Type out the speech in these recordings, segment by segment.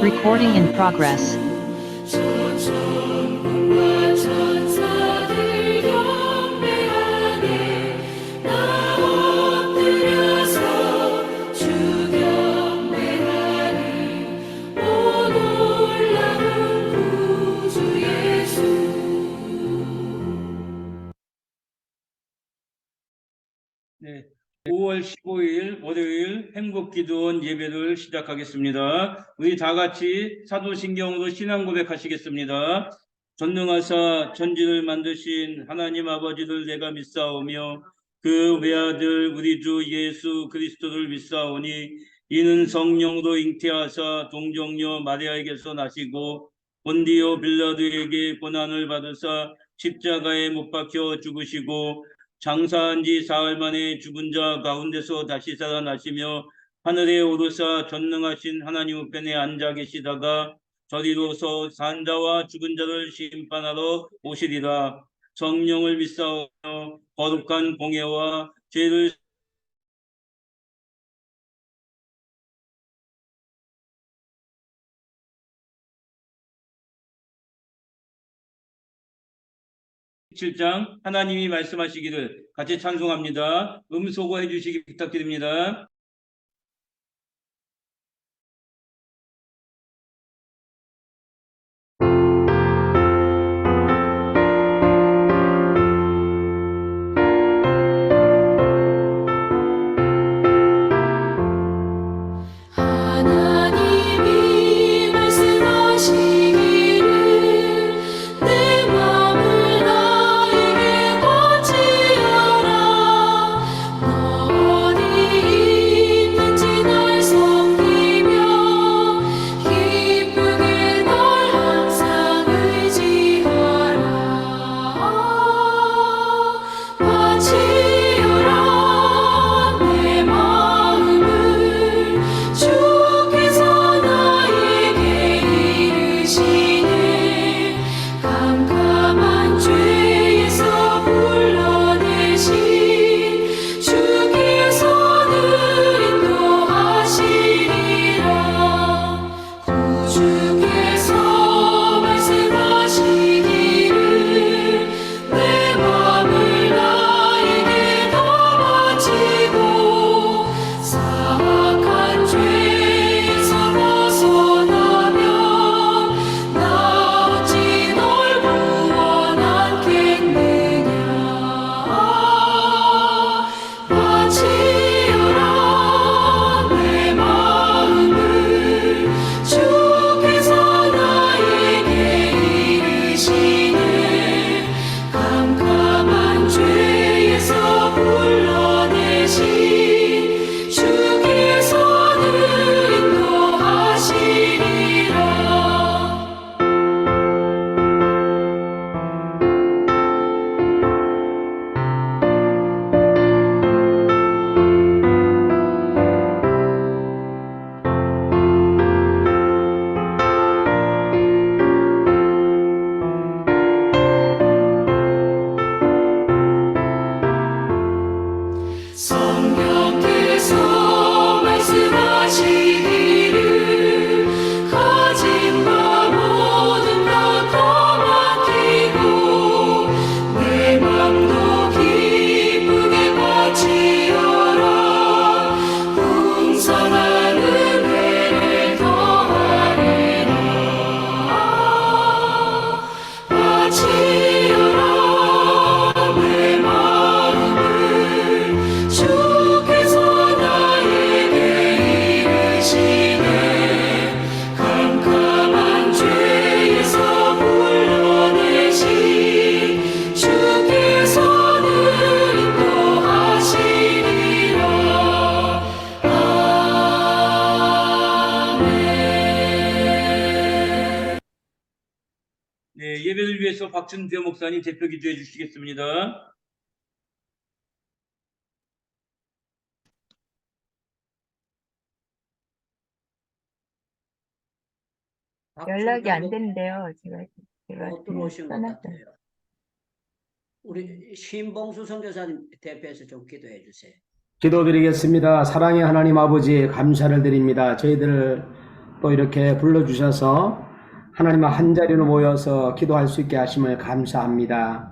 Recording in progress. 천천과 천사들 경배하네. 나 엎드려서 주 경배하리. 오 놀라운 구주 예수. 네, 5월 15일 월요일 행복기도원 예배를 시작하겠습니다. 우리 다 같이 사도신경으로 신앙 고백하시겠습니다. 전능하사 천지를 만드신 하나님 아버지를 내가 믿사오며 그 외아들 우리 주 예수 그리스도를 믿사오니 이는 성령으로 잉태하사 동정녀 마리아에게서 나시고 본디오 빌라도에게 고난을 받으사 십자가에 못 박혀 죽으시고 장사한 지 사흘 만에 죽은 자 가운데서 다시 살아나시며 하늘에 오르사 전능하신 하나님 우편에 앉아 계시다가 저리로서 산 자와 죽은 자를 심판하러 오시리라. 성령을 믿사오며 거룩한 공예와 죄를 칠 장 하나님이 말씀하시기를 같이 찬송합니다. 음소거해 주시기 부탁드립니다. 하나님이 말씀하시기를 내 마음을 나에게 바치어라. 너 어디 있든지 날 섬기며 기쁘게 널 항상 의지하라. 바치어라 내 마음을 주께서 나에게 이르시네. 캄캄한 죄에서 불러내신 주께서는 인도하시리라. 구주께서 말씀하시기를 내 마음을 나에게 다 바치고 사악한 죄에서 벗어나면 나 어찌 널 구원하겠느냐. 바치어라 내 마음을 주께서 나에게 이르시네. 캄캄한 죄에서 불러내신 주께서는 인도하시리라. 성령께서 말씀하시기를 가진 바 모든 다 맡기고 내 맘도 기쁘게 바치어라. 풍성한 은혜를 더하리라. 바치어라 내 마음을 주께서 나에게 이르시네. 캄캄한 죄에서 불러내신 주께서는 인도하시리라. 아멘. 네, 예배를 위해서 박준표 목사님 대표 기도해 주시겠습니다. 연락이 안 된대요. 제가 못 들어오신 것 떠났어요. 같아요. 우리 신봉수 선교사님 대표해서 좀 기도해 주세요. 기도드리겠습니다. 사랑의 하나님 아버지 감사를 드립니다. 저희들을 또 이렇게 불러주셔서 하나님과 한자리로 모여서 기도할 수 있게 하심을 감사합니다.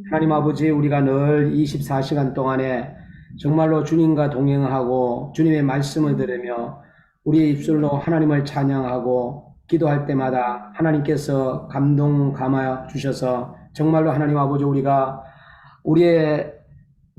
하나님 아버지, 우리가 늘 24시간 동안에 정말로 주님과 동행하고 주님의 말씀을 들으며 우리의 입술로 하나님을 찬양하고 기도할 때마다 하나님께서 감동 감아 주셔서 정말로 하나님 아버지, 우리가 우리의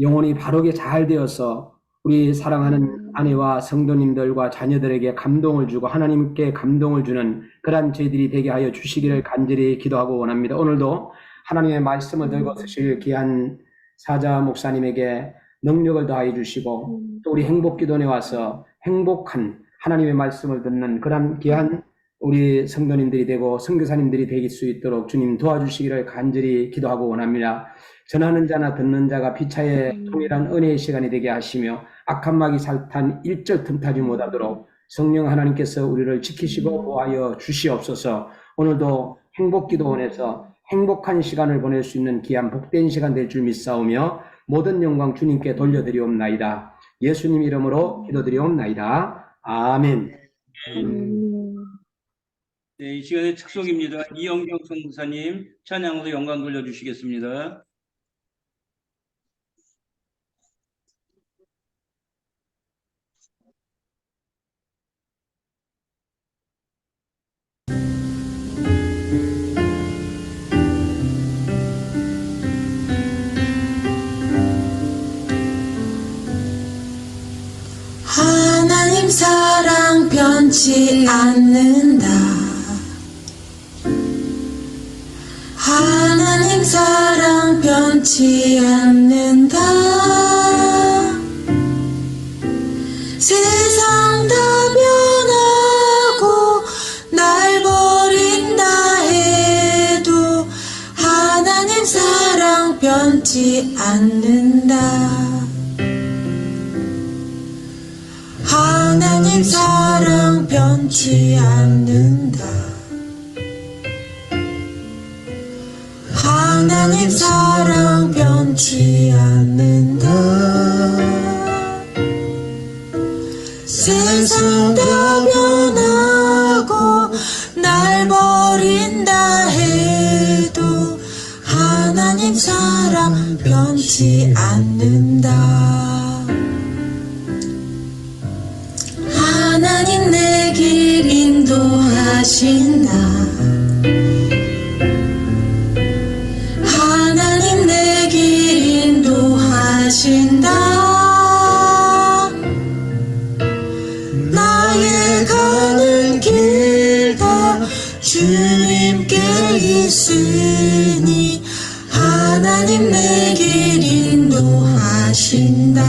영혼이 바르게 잘 되어서 우리 사랑하는 아내와 성도님들과 자녀들에게 감동을 주고 하나님께 감동을 주는 그러한 저희들이 되게 하여 주시기를 간절히 기도하고 원합니다. 오늘도 하나님의 말씀을 들고 쓰실 귀한 사자 목사님에게 능력을 더하여 주시고 또 우리 행복기도원에 와서 행복한 하나님의 말씀을 듣는 그러한 귀한 우리 성도님들이 되고 선교사님들이 될 수 있도록 주님 도와주시기를 간절히 기도하고 원합니다. 전하는 자나 듣는 자가 피차에 통일한 은혜의 시간이 되게 하시며 악한 마귀 살탄 일절 틈타지 못하도록 성령 하나님께서 우리를 지키시고 보호하여 주시옵소서. 오늘도 행복기도원에서 행복한 시간을 보낼 수 있는 귀한 복된 시간 될 줄 믿사오며 모든 영광 주님께 돌려드리옵나이다. 예수님 이름으로 기도드리옵나이다. 아멘. 네, 이 시간의 특송입니다. 이영경 선교사님 찬양으로 영광 돌려주시겠습니다. 하나님 사랑 변치 않는다. 하나님 사랑 변치 않는다. 세상 다 변하고 날 버린다 해도 하나님 사랑 변치 않는다. 하나님 사랑 변치 않는다. 하나님 사랑 변치 않는다. 세상 다 변하고 날 버린다 해도 하나님 사랑 변치 않는다. 하나님 내 길 인도하신다. 하나님 내 길 인도하신다. 나의 가는 길 다 주님께 있으니 하나님 내 길 인도하신다.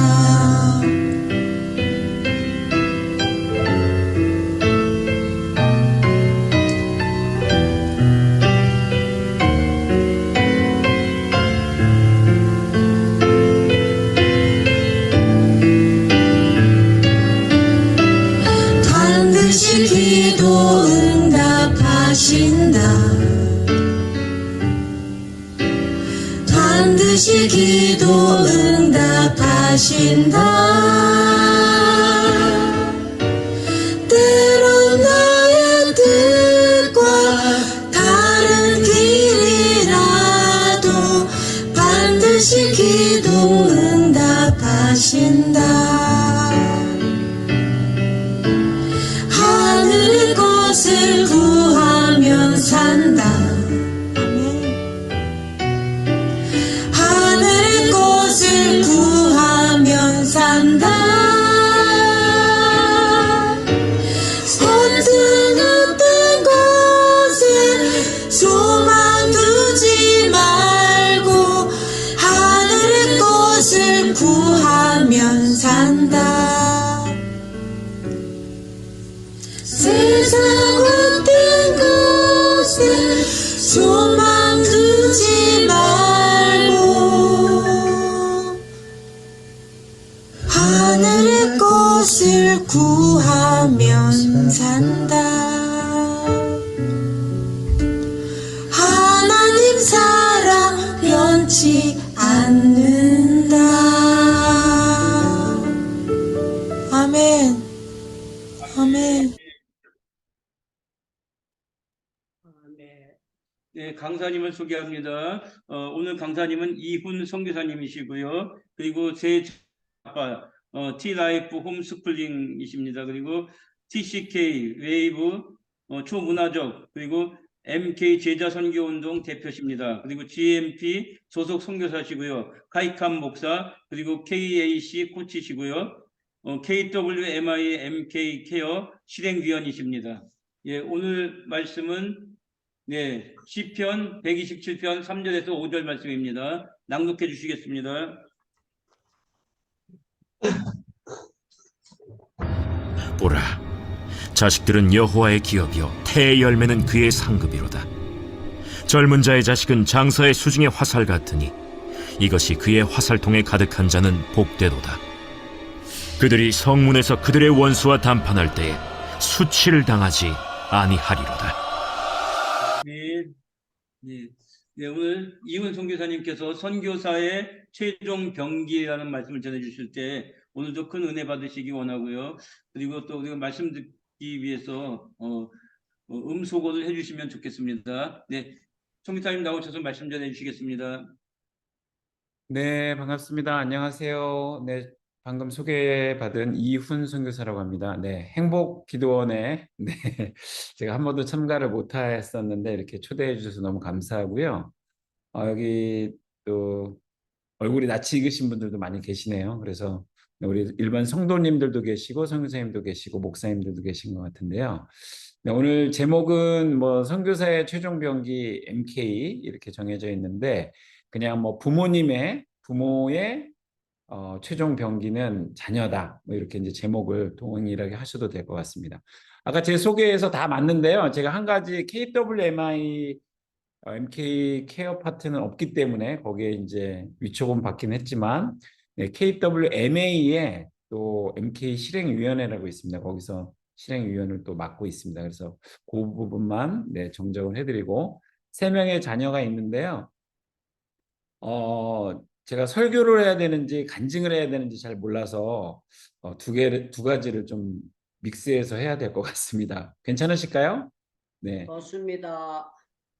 반드시 기도 응답하신다. 반드시 기도 응답하신다. 때론 나의 뜻과 다른 길이라도 반드시 기도 응답하신다. 하늘의 것을 구하면 산다. 하늘의 것을 구하면 산다. 어떤 것에 소망 두지 말고 하늘의 것을 구하면 산다. 세상 어떤 것에 소망 두지 말고 하늘의 것을 구하면 산다. 하나님 사랑 변치 않는다. 아멘. 아멘. 네, 강사님을 소개합니다. 오늘 강사님은 이훈 선교사님이시고요. 그리고 제 아빠 T-라이프 홈스쿨링이십니다. 그리고 TCK 웨이브 초문화적 그리고 MK 제자 선교운동 대표십니다. 그리고 GMP 소속 선교사시고요. 카이캄 목사 그리고 KAC 코치시고요. KWMI MK 케어 실행위원이십니다. 예, 오늘 말씀은 네, 시편 127편 3절에서 5절 말씀입니다. 낭독해 주시겠습니다. 보라, 자식들은 여호와의 기업이요 태의 열매는 그의 상급이로다. 젊은 자의 자식은 장사의 수중의 화살 같으니 이것이 그의 화살통에 가득한 자는 복되도다. 그들이 성문에서 그들의 원수와 담판할 때에 수치를 당하지 아니하리로다. 네, 네, 네, 오늘 이훈 선교사님께서 선교사의 최종 병기라는 말씀을 전해주실 때 오늘도 큰 은혜 받으시기 원하고요. 그리고 또 우리가 말씀 듣기 위해서 음소거를 해주시면 좋겠습니다. 네, 선교사님 나오셔서 말씀 전해주시겠습니다. 네, 반갑습니다. 안녕하세요. 네, 방금 소개받은 이훈 선교사라고 합니다. 네, 행복기도원에 네, 제가 한 번도 참가를 못했었는데 이렇게 초대해 주셔서 너무 감사하고요. 여기 또 얼굴이 낯이 익으신 분들도 많이 계시네요. 그래서 우리 일반 성도님들도 계시고 선교사님도 계시고 목사님들도 계신 것 같은데요. 네, 오늘 제목은 뭐 선교사의 최종 병기 MK 이렇게 정해져 있는데 그냥 뭐 부모의 최종 병기는 자녀다. 뭐 이렇게 이제 제목을 동일하게 하셔도 될 것 같습니다. 아까 제 소개에서 다 맞는데요. 제가 한 가지 KWMI MK 케어 파트는 없기 때문에 거기에 이제 위촉은 받긴 했지만 네, KWMA에 또 MK 실행위원회라고 있습니다. 거기서 실행위원을 또 맡고 있습니다. 그래서 그 부분만 네, 정정을 해드리고 3명의 자녀가 있는데요. 제가 설교를 해야 되는지 간증을 해야 되는지 잘 몰라서 두 가지를 좀 믹스해서 해야 될 것 같습니다. 괜찮으실까요? 네. 좋습니다.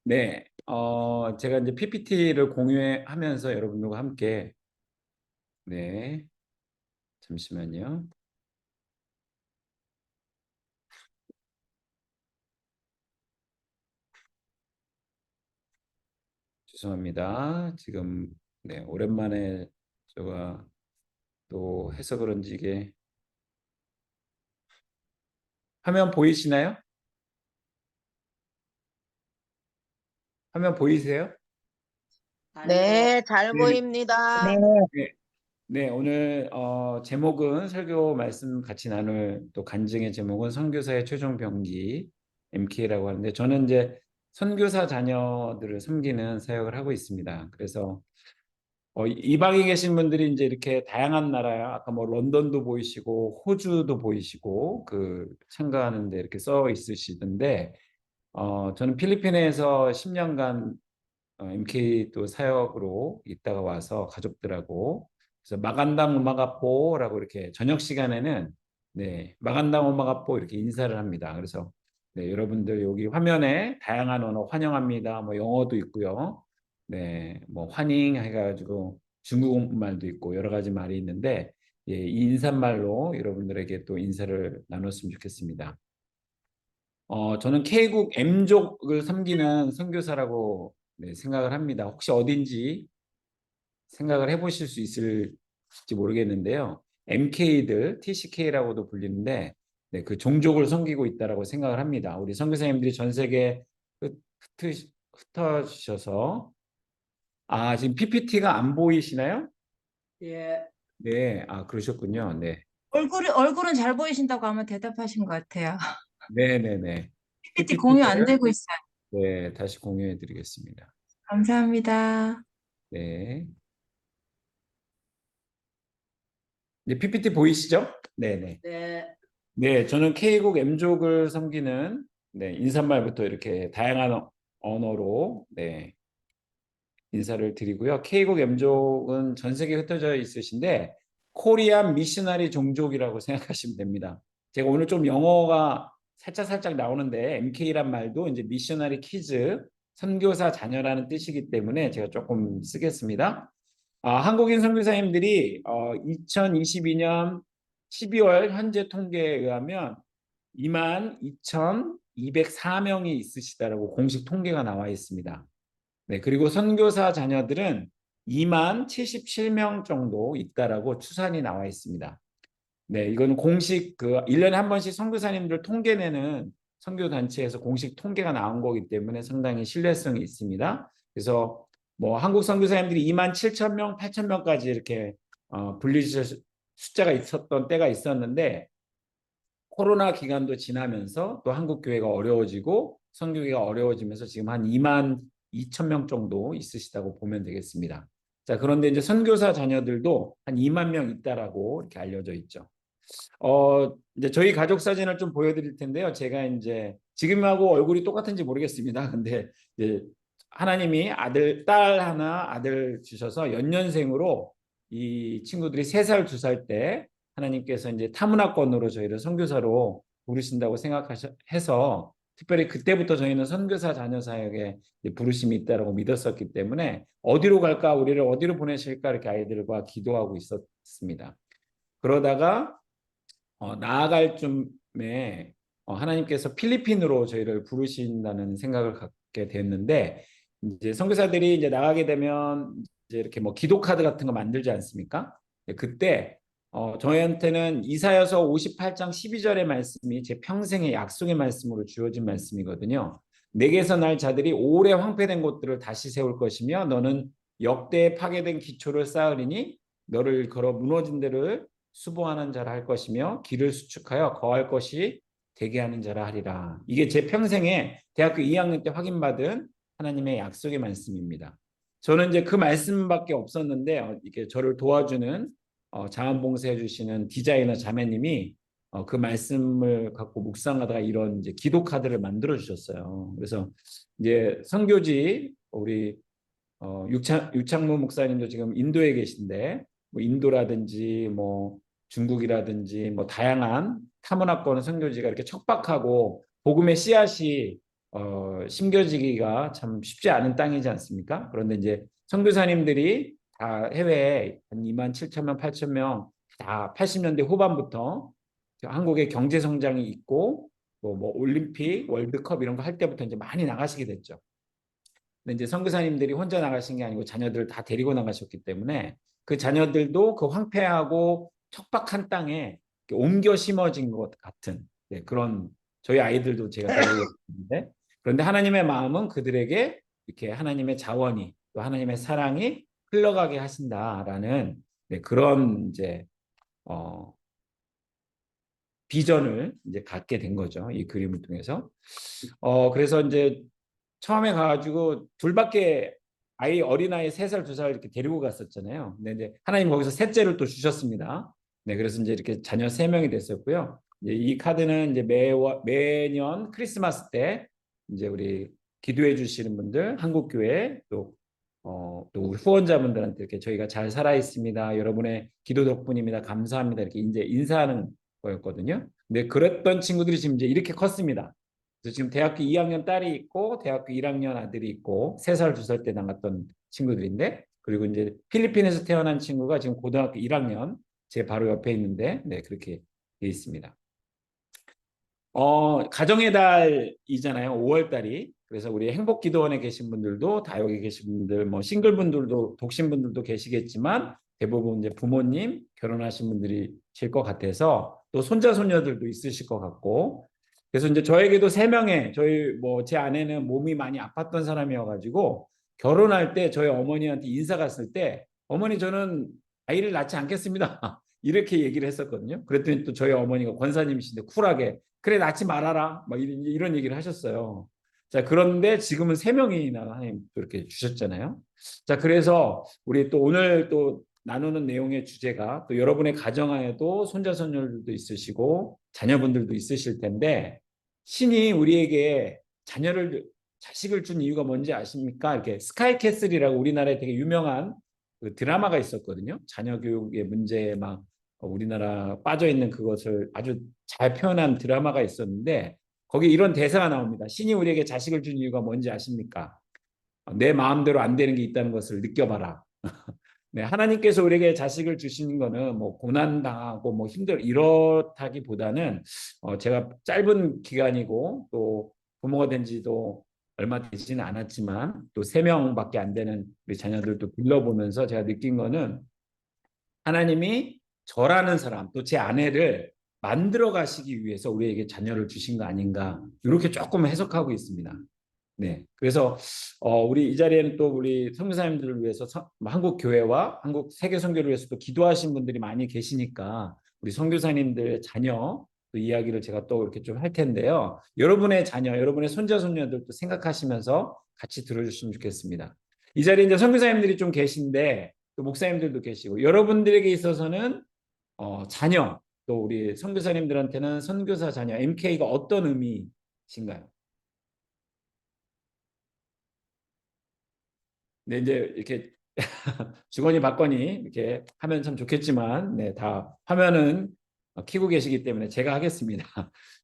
네. 제가 이제 PPT를 공유하면서 여러분들과 함께 네. 잠시만요. 죄송합니다. 지금 네, 오랜만에 제가 또 해서 그런지 이게 화면 보이시나요? 화면 보이세요? 네, 잘 네. 보입니다. 네, 네. 네, 오늘 제목은 설교 말씀 같이 나눌 또 간증의 제목은 선교사의 최종 병기 MK라고 하는데 저는 이제 선교사 자녀들을 섬기는 사역을 하고 있습니다. 그래서 이방에 계신 분들이 이제 이렇게 다양한 나라야 아까 뭐 런던도 보이시고 호주도 보이시고 그 참가하는데 이렇게 써 있으시던데 저는 필리핀에서 10년간 MK 또 사역으로 있다가 와서 가족들하고 그래서 마간당 우마가포라고 이렇게 저녁 시간에는 네 마간당 우마가포 이렇게 인사를 합니다. 그래서 네 여러분들 여기 화면에 다양한 언어 환영합니다. 뭐 영어도 있고요. 네 뭐 환영 해가지고 중국말도 있고 여러 가지 말이 있는데 예, 이 인사말로 여러분들에게 또 인사를 나눴으면 좋겠습니다. 저는 K국 M족을 섬기는 선교사라고 네, 생각을 합니다. 혹시 어딘지 생각을 해보실 수 있을지 모르겠는데요. MK들, TCK라고도 불리는데 네, 그 종족을 섬기고 있다라고 생각을 합니다. 우리 선교사님들이 전 세계에 흩어지셔서 지금 PPT가 안 보이시나요? 예, 네, 그러셨군요. 네, 얼굴은 잘 보이신다고 아마 대답하신 것 같아요. 네, 네, 네. PPT 공유 안 되고 있어요. 네, 다시 공유해드리겠습니다. 감사합니다. 네. 네, PPT 보이시죠? 네, 네. 네, 네, 저는 K국 M족을 섬기는 네, 인사말부터 이렇게 다양한 언어로 네, 인사를 드리고요. K국 M족은 전 세계에 흩어져 있으신데 코리안 미셔너리 종족이라고 생각하시면 됩니다. 제가 오늘 좀 영어가 살짝 나오는데 MK란 말도 이제 미셔너리 키즈 선교사 자녀라는 뜻이기 때문에 제가 조금 쓰겠습니다. 한국인 선교사님들이 2022년 12월 현재 통계에 의하면 22,204명이 있으시다라고 공식 통계가 나와 있습니다. 네, 그리고 선교사 자녀들은 20,077명 정도 있다라고 추산이 나와 있습니다. 네, 이건 공식 1년에 한 번씩 선교사님들 통계 내는 선교 단체에서 공식 통계가 나온 거기 때문에 상당히 신뢰성이 있습니다. 그래서 뭐 한국 선교사님들이 27,000명, 8,000명까지 이렇게 분리실 숫자가 있었던 때가 있었는데 코로나 기간도 지나면서 또 한국 교회가 어려워지고 선교계가 어려워지면서 지금 한 22,000명 정도 있으시다고 보면 되겠습니다. 자, 그런데 이제 선교사 자녀들도 한 2만 명 있다라고 이렇게 알려져 있죠. 이제 저희 가족 사진을 좀 보여드릴 텐데요. 제가 이제 지금하고 얼굴이 똑같은지 모르겠습니다. 근데 이제 하나님이 딸 하나, 아들 주셔서 연년생으로 이 친구들이 3살, 2살 때 하나님께서 이제 타문화권으로 저희를 선교사로 부르신다고 생각해서 특별히 그때부터 저희는 선교사 자녀 사역에 부르심이 있다라고 믿었었기 때문에 어디로 갈까, 우리를 어디로 보내실까 이렇게 아이들과 기도하고 있었습니다. 그러다가 나아갈 쯤에 하나님께서 필리핀으로 저희를 부르신다는 생각을 갖게 됐는데 이제 선교사들이 이제 나가게 되면 이제 이렇게 뭐 기도 카드 같은 거 만들지 않습니까? 그때 저희한테는 이사야서 58장 12절의 말씀이 제 평생의 약속의 말씀으로 주어진 말씀이거든요. 내게서 날 자들이 오래 황폐된 곳들을 다시 세울 것이며 너는 역대에 파괴된 기초를 쌓으리니 너를 걸어 무너진 데를 수보하는 자라 할 것이며 길을 수축하여 거할 것이 되게 하는 자라 하리라. 이게 제 평생에 대학교 2학년 때 확인받은 하나님의 약속의 말씀입니다. 저는 이제 그 말씀밖에 없었는데 이렇게 저를 도와주는 자원봉사해 주시는 디자이너 자매님이 그 말씀을 갖고 묵상하다가 이런 이제 기도 카드를 만들어 주셨어요. 그래서 이제 선교지 우리 유창무 목사님도 지금 인도에 계신데 뭐 인도라든지 뭐 중국이라든지 뭐 다양한 타문화권 선교지가 이렇게 척박하고 복음의 씨앗이 심겨지기가 참 쉽지 않은 땅이지 않습니까? 그런데 이제 선교사님들이 다 해외에 한 27,000명, 8,000명 다 80년대 후반부터 한국의 경제 성장이 있고 뭐 올림픽, 월드컵 이런 거 할 때부터 이제 많이 나가시게 됐죠. 근데 이제 선교사님들이 혼자 나가신 게 아니고 자녀들을 다 데리고 나가셨기 때문에 그 자녀들도 그 황폐하고 척박한 땅에 옮겨 심어진 것 같은 그런 저희 아이들도 제가 데리고 그런데 하나님의 마음은 그들에게 이렇게 하나님의 자원이 또 하나님의 사랑이 흘러가게 하신다라는 그런 이제 비전을 이제 갖게 된 거죠. 이 그림을 통해서. 그래서 이제 처음에 가가지고 둘밖에 어린아이 3살, 2살 이렇게 데리고 갔었잖아요. 근데 이제 하나님 거기서 셋째를 또 주셨습니다. 네, 그래서 이제 이렇게 자녀 3명이 됐었고요. 이제 이 카드는 이제 매년 크리스마스 때 이제 우리 기도해 주시는 분들, 한국교회 또 우리 후원자분들한테 이렇게 저희가 잘 살아 있습니다. 여러분의 기도 덕분입니다. 감사합니다. 이렇게 이제 인사하는 거였거든요. 근데 그랬던 친구들이 지금 이제 이렇게 컸습니다. 그래서 지금 대학교 2학년 딸이 있고 대학교 1학년 아들이 있고 3살, 2살 때 나갔던 친구들인데 그리고 이제 필리핀에서 태어난 친구가 지금 고등학교 1학년 제 바로 옆에 있는데 그렇게 돼 있습니다. 가정의 달이잖아요. 5월 달이. 그래서 우리 행복기도원에 계신 분들도 다 여기 계신 분들 뭐 싱글분들도 독신분들도 계시겠지만 대부분 이제 부모님 결혼하신 분들이실 것 같아서 또 손자 손녀들도 있으실 것 같고 그래서 이제 저에게도 3명의 제 아내는 몸이 많이 아팠던 사람이어가지고 결혼할 때 저희 어머니한테 인사 갔을 때 어머니 저는 아이를 낳지 않겠습니다. 이렇게 얘기를 했었거든요. 그랬더니 또 저희 어머니가 권사님이신데 쿨하게 그래 낳지 말아라 막 이런 얘기를 하셨어요. 자, 그런데 지금은 3명이나 하나님 또 이렇게 주셨잖아요. 자, 그래서 우리 또 오늘 또 나누는 내용의 주제가 또 여러분의 가정 안에도 손자 손녀들도 있으시고 자녀분들도 있으실 텐데 신이 우리에게 자식을 준 이유가 뭔지 아십니까? 이렇게 스카이캐슬이라고 우리나라에 되게 유명한 그 드라마가 있었거든요. 자녀 교육의 문제에 막 우리나라 빠져 있는 그것을 아주 잘 표현한 드라마가 있었는데 거기 이런 대사가 나옵니다. 신이 우리에게 자식을 준 이유가 뭔지 아십니까? 내 마음대로 안 되는 게 있다는 것을 느껴봐라. 네, 하나님께서 우리에게 자식을 주시는 거는 뭐 고난 당하고 뭐 이렇다기보다는 제가 짧은 기간이고 또 부모가 된 지도 얼마 되지는 않았지만 또 3명밖에 안 되는 우리 자녀들도 길러보면서 제가 느낀 거는 하나님이 저라는 사람 또 제 아내를 만들어 가시기 위해서 우리에게 자녀를 주신 거 아닌가 이렇게 조금 해석하고 있습니다. 네, 그래서 우리 이 자리에는 또 우리 선교사님들을 위해서 한국 교회와 한국 세계 선교를 위해서 또 기도하신 분들이 많이 계시니까 우리 선교사님들 자녀 또 이야기를 제가 또 이렇게 좀 할 텐데요. 여러분의 자녀, 여러분의 손자 손녀들도 생각하시면서 같이 들어주시면 좋겠습니다. 이 자리에 이제 선교사님들이 좀 계신데 또 목사님들도 계시고 여러분들에게 있어서는 자녀 또 우리 선교사님들한테는 선교사 자녀 MK가 어떤 의미신가요? 네, 이제 이렇게 주거니 받거니 이렇게 하면 참 좋겠지만, 네, 다 화면은 켜고 계시기 때문에 제가 하겠습니다.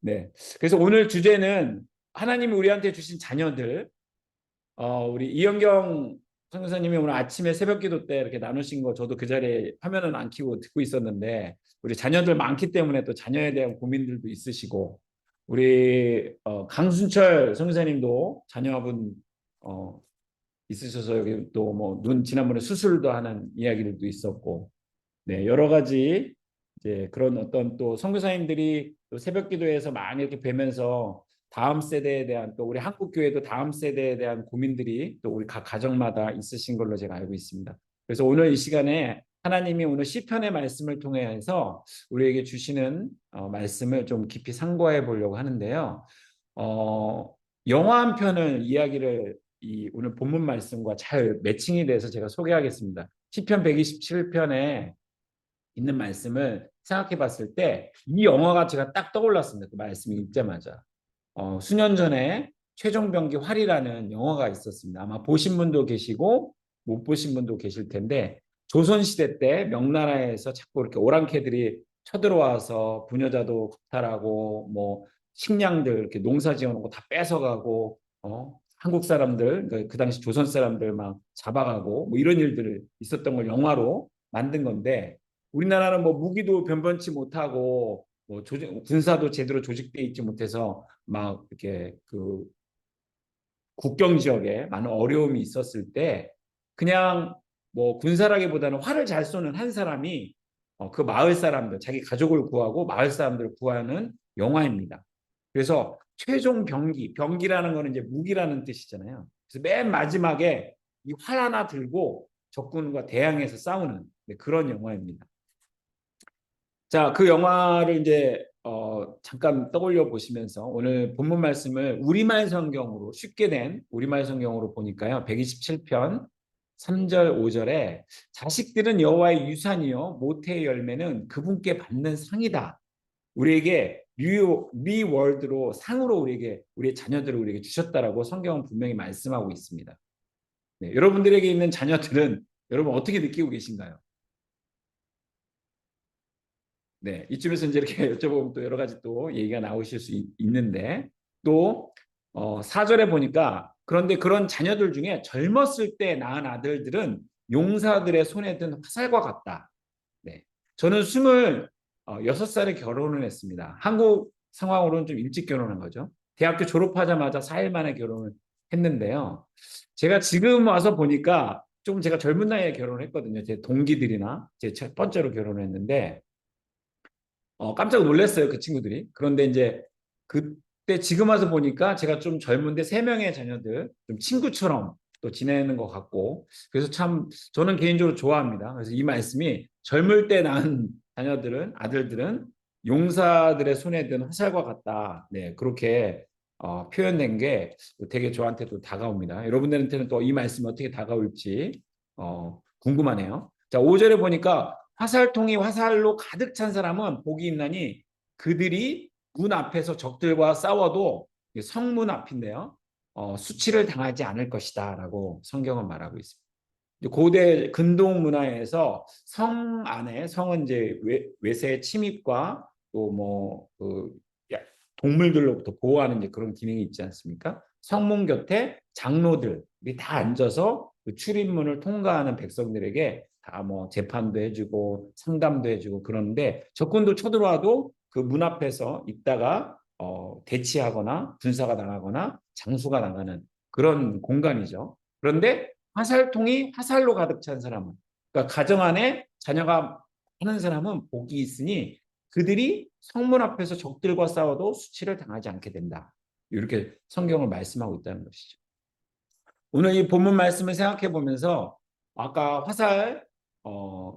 네, 그래서 오늘 주제는 하나님이 우리한테 주신 자녀들, 우리 이영경 선교사님이 오늘 아침에 새벽기도 때 이렇게 나누신 거 저도 그 자리에 화면은 안 켜고 듣고 있었는데 우리 자녀들 많기 때문에 또 자녀에 대한 고민들도 있으시고 우리 강순철 선교사님도 자녀분 있으셔서 여기 또 뭐 눈 지난번에 수술도 하는 이야기들도 있었고 네 여러 가지 이제 그런 어떤 또 선교사님들이 또 새벽기도에서 많이 이렇게 뵈면서 다음 세대에 대한 또 우리 한국 교회도 다음 세대에 대한 고민들이 또 우리 각 가정마다 있으신 걸로 제가 알고 있습니다. 그래서 오늘 이 시간에 하나님이 오늘 시편의 말씀을 통해서 우리에게 주시는 말씀을 좀 깊이 상고해 보려고 하는데요. 영화 한 편을 이야기를 이 오늘 본문 말씀과 잘 매칭이 돼서 제가 소개하겠습니다. 시편 127편에 있는 말씀을 생각해 봤을 때 이 영화가 제가 딱 떠올랐습니다. 그 말씀이 읽자마자. 수년 전에 최종병기 활이라는 영화가 있었습니다. 아마 보신 분도 계시고 못 보신 분도 계실 텐데 조선시대 때 명나라에서 자꾸 이렇게 오랑캐들이 쳐들어와서 부녀자도 겁탈하고 뭐 식량들 이렇게 농사 지어놓은 거 다 뺏어가고 한국 사람들 그 당시 조선 사람들 막 잡아가고 뭐 이런 일들을 있었던 걸 영화로 만든 건데 우리나라는 뭐 무기도 변변치 못하고 뭐 군사도 제대로 조직돼 있지 못해서 막 이렇게 그 국경 지역에 많은 어려움이 있었을 때 그냥 뭐 군사라기보다는 활을 잘 쏘는 한 사람이 그 마을 사람들 자기 가족을 구하고 마을 사람들을 구하는 영화입니다. 그래서 최종 병기라는 거는 이제 무기라는 뜻이잖아요. 그래서 맨 마지막에 이 활 하나 들고 적군과 대항해서 싸우는 그런 영화입니다. 자, 그 영화를 이제 잠깐 떠올려 보시면서 오늘 본문 말씀을 우리말 성경으로 쉽게 된 우리말 성경으로 보니까요. 127편 3절 5절에 자식들은 여호와의 유산이요 모태의 열매는 그분께 받는 상이다. 우리에게 리월드로 상으로 우리에게 우리의 자녀들을 우리에게 주셨다라고 성경은 분명히 말씀하고 있습니다. 네, 여러분들에게 있는 자녀들은 여러분 어떻게 느끼고 계신가요? 네, 이쯤에서 이제 이렇게 여쭤보면 또 여러 가지 또 얘기가 나오실 수 있는데 또 4절에 보니까 그런데 그런 자녀들 중에 젊었을 때 낳은 아들들은 용사들의 손에 든 화살과 같다. 네, 저는 26살에 결혼을 했습니다. 한국 상황으로는 좀 일찍 결혼한 거죠. 대학교 졸업하자마자 4일 만에 결혼을 했는데요. 제가 지금 와서 보니까 좀 제가 젊은 나이에 결혼을 했거든요. 제 동기들이나 제 첫 번째로 결혼을 했는데 깜짝 놀랐어요. 그 친구들이. 그런데 이제 그때 지금 와서 보니까 제가 좀 젊은데 3명의 자녀들 좀 친구처럼 또 지내는 것 같고 그래서 참 저는 개인적으로 좋아합니다. 그래서 이 말씀이 젊을 때 낳은 자녀들은 아들들은 용사들의 손에 든 화살과 같다. 네, 그렇게 표현된 게 되게 저한테도 다가옵니다. 여러분들한테는 또 이 말씀이 어떻게 다가올지 궁금하네요. 자, 5절에 보니까 화살통이 화살로 가득 찬 사람은 복이 있나니 그들이 문 앞에서 적들과 싸워도 성문 앞인데요. 수치를 당하지 않을 것이다 라고 성경은 말하고 있습니다. 고대 근동 문화에서 성 안에 성은 이제 외세 침입과 또 뭐 동물들로부터 보호하는 이제 그런 기능이 있지 않습니까? 성문 곁에 장로들이 다 앉아서 그 출입문을 통과하는 백성들에게 다 뭐 재판도 해주고 상담도 해주고 그러는데 적군도 쳐들어와도 그 문 앞에서 있다가 대치하거나 군사가 나가거나 장수가 나가는 그런 공간이죠. 그런데 화살통이 화살로 가득 찬 사람은, 그러니까 가정 안에 자녀가 하는 사람은 복이 있으니 그들이 성문 앞에서 적들과 싸워도 수치를 당하지 않게 된다. 이렇게 성경을 말씀하고 있다는 것이죠. 오늘 이 본문 말씀을 생각해 보면서 아까 화살,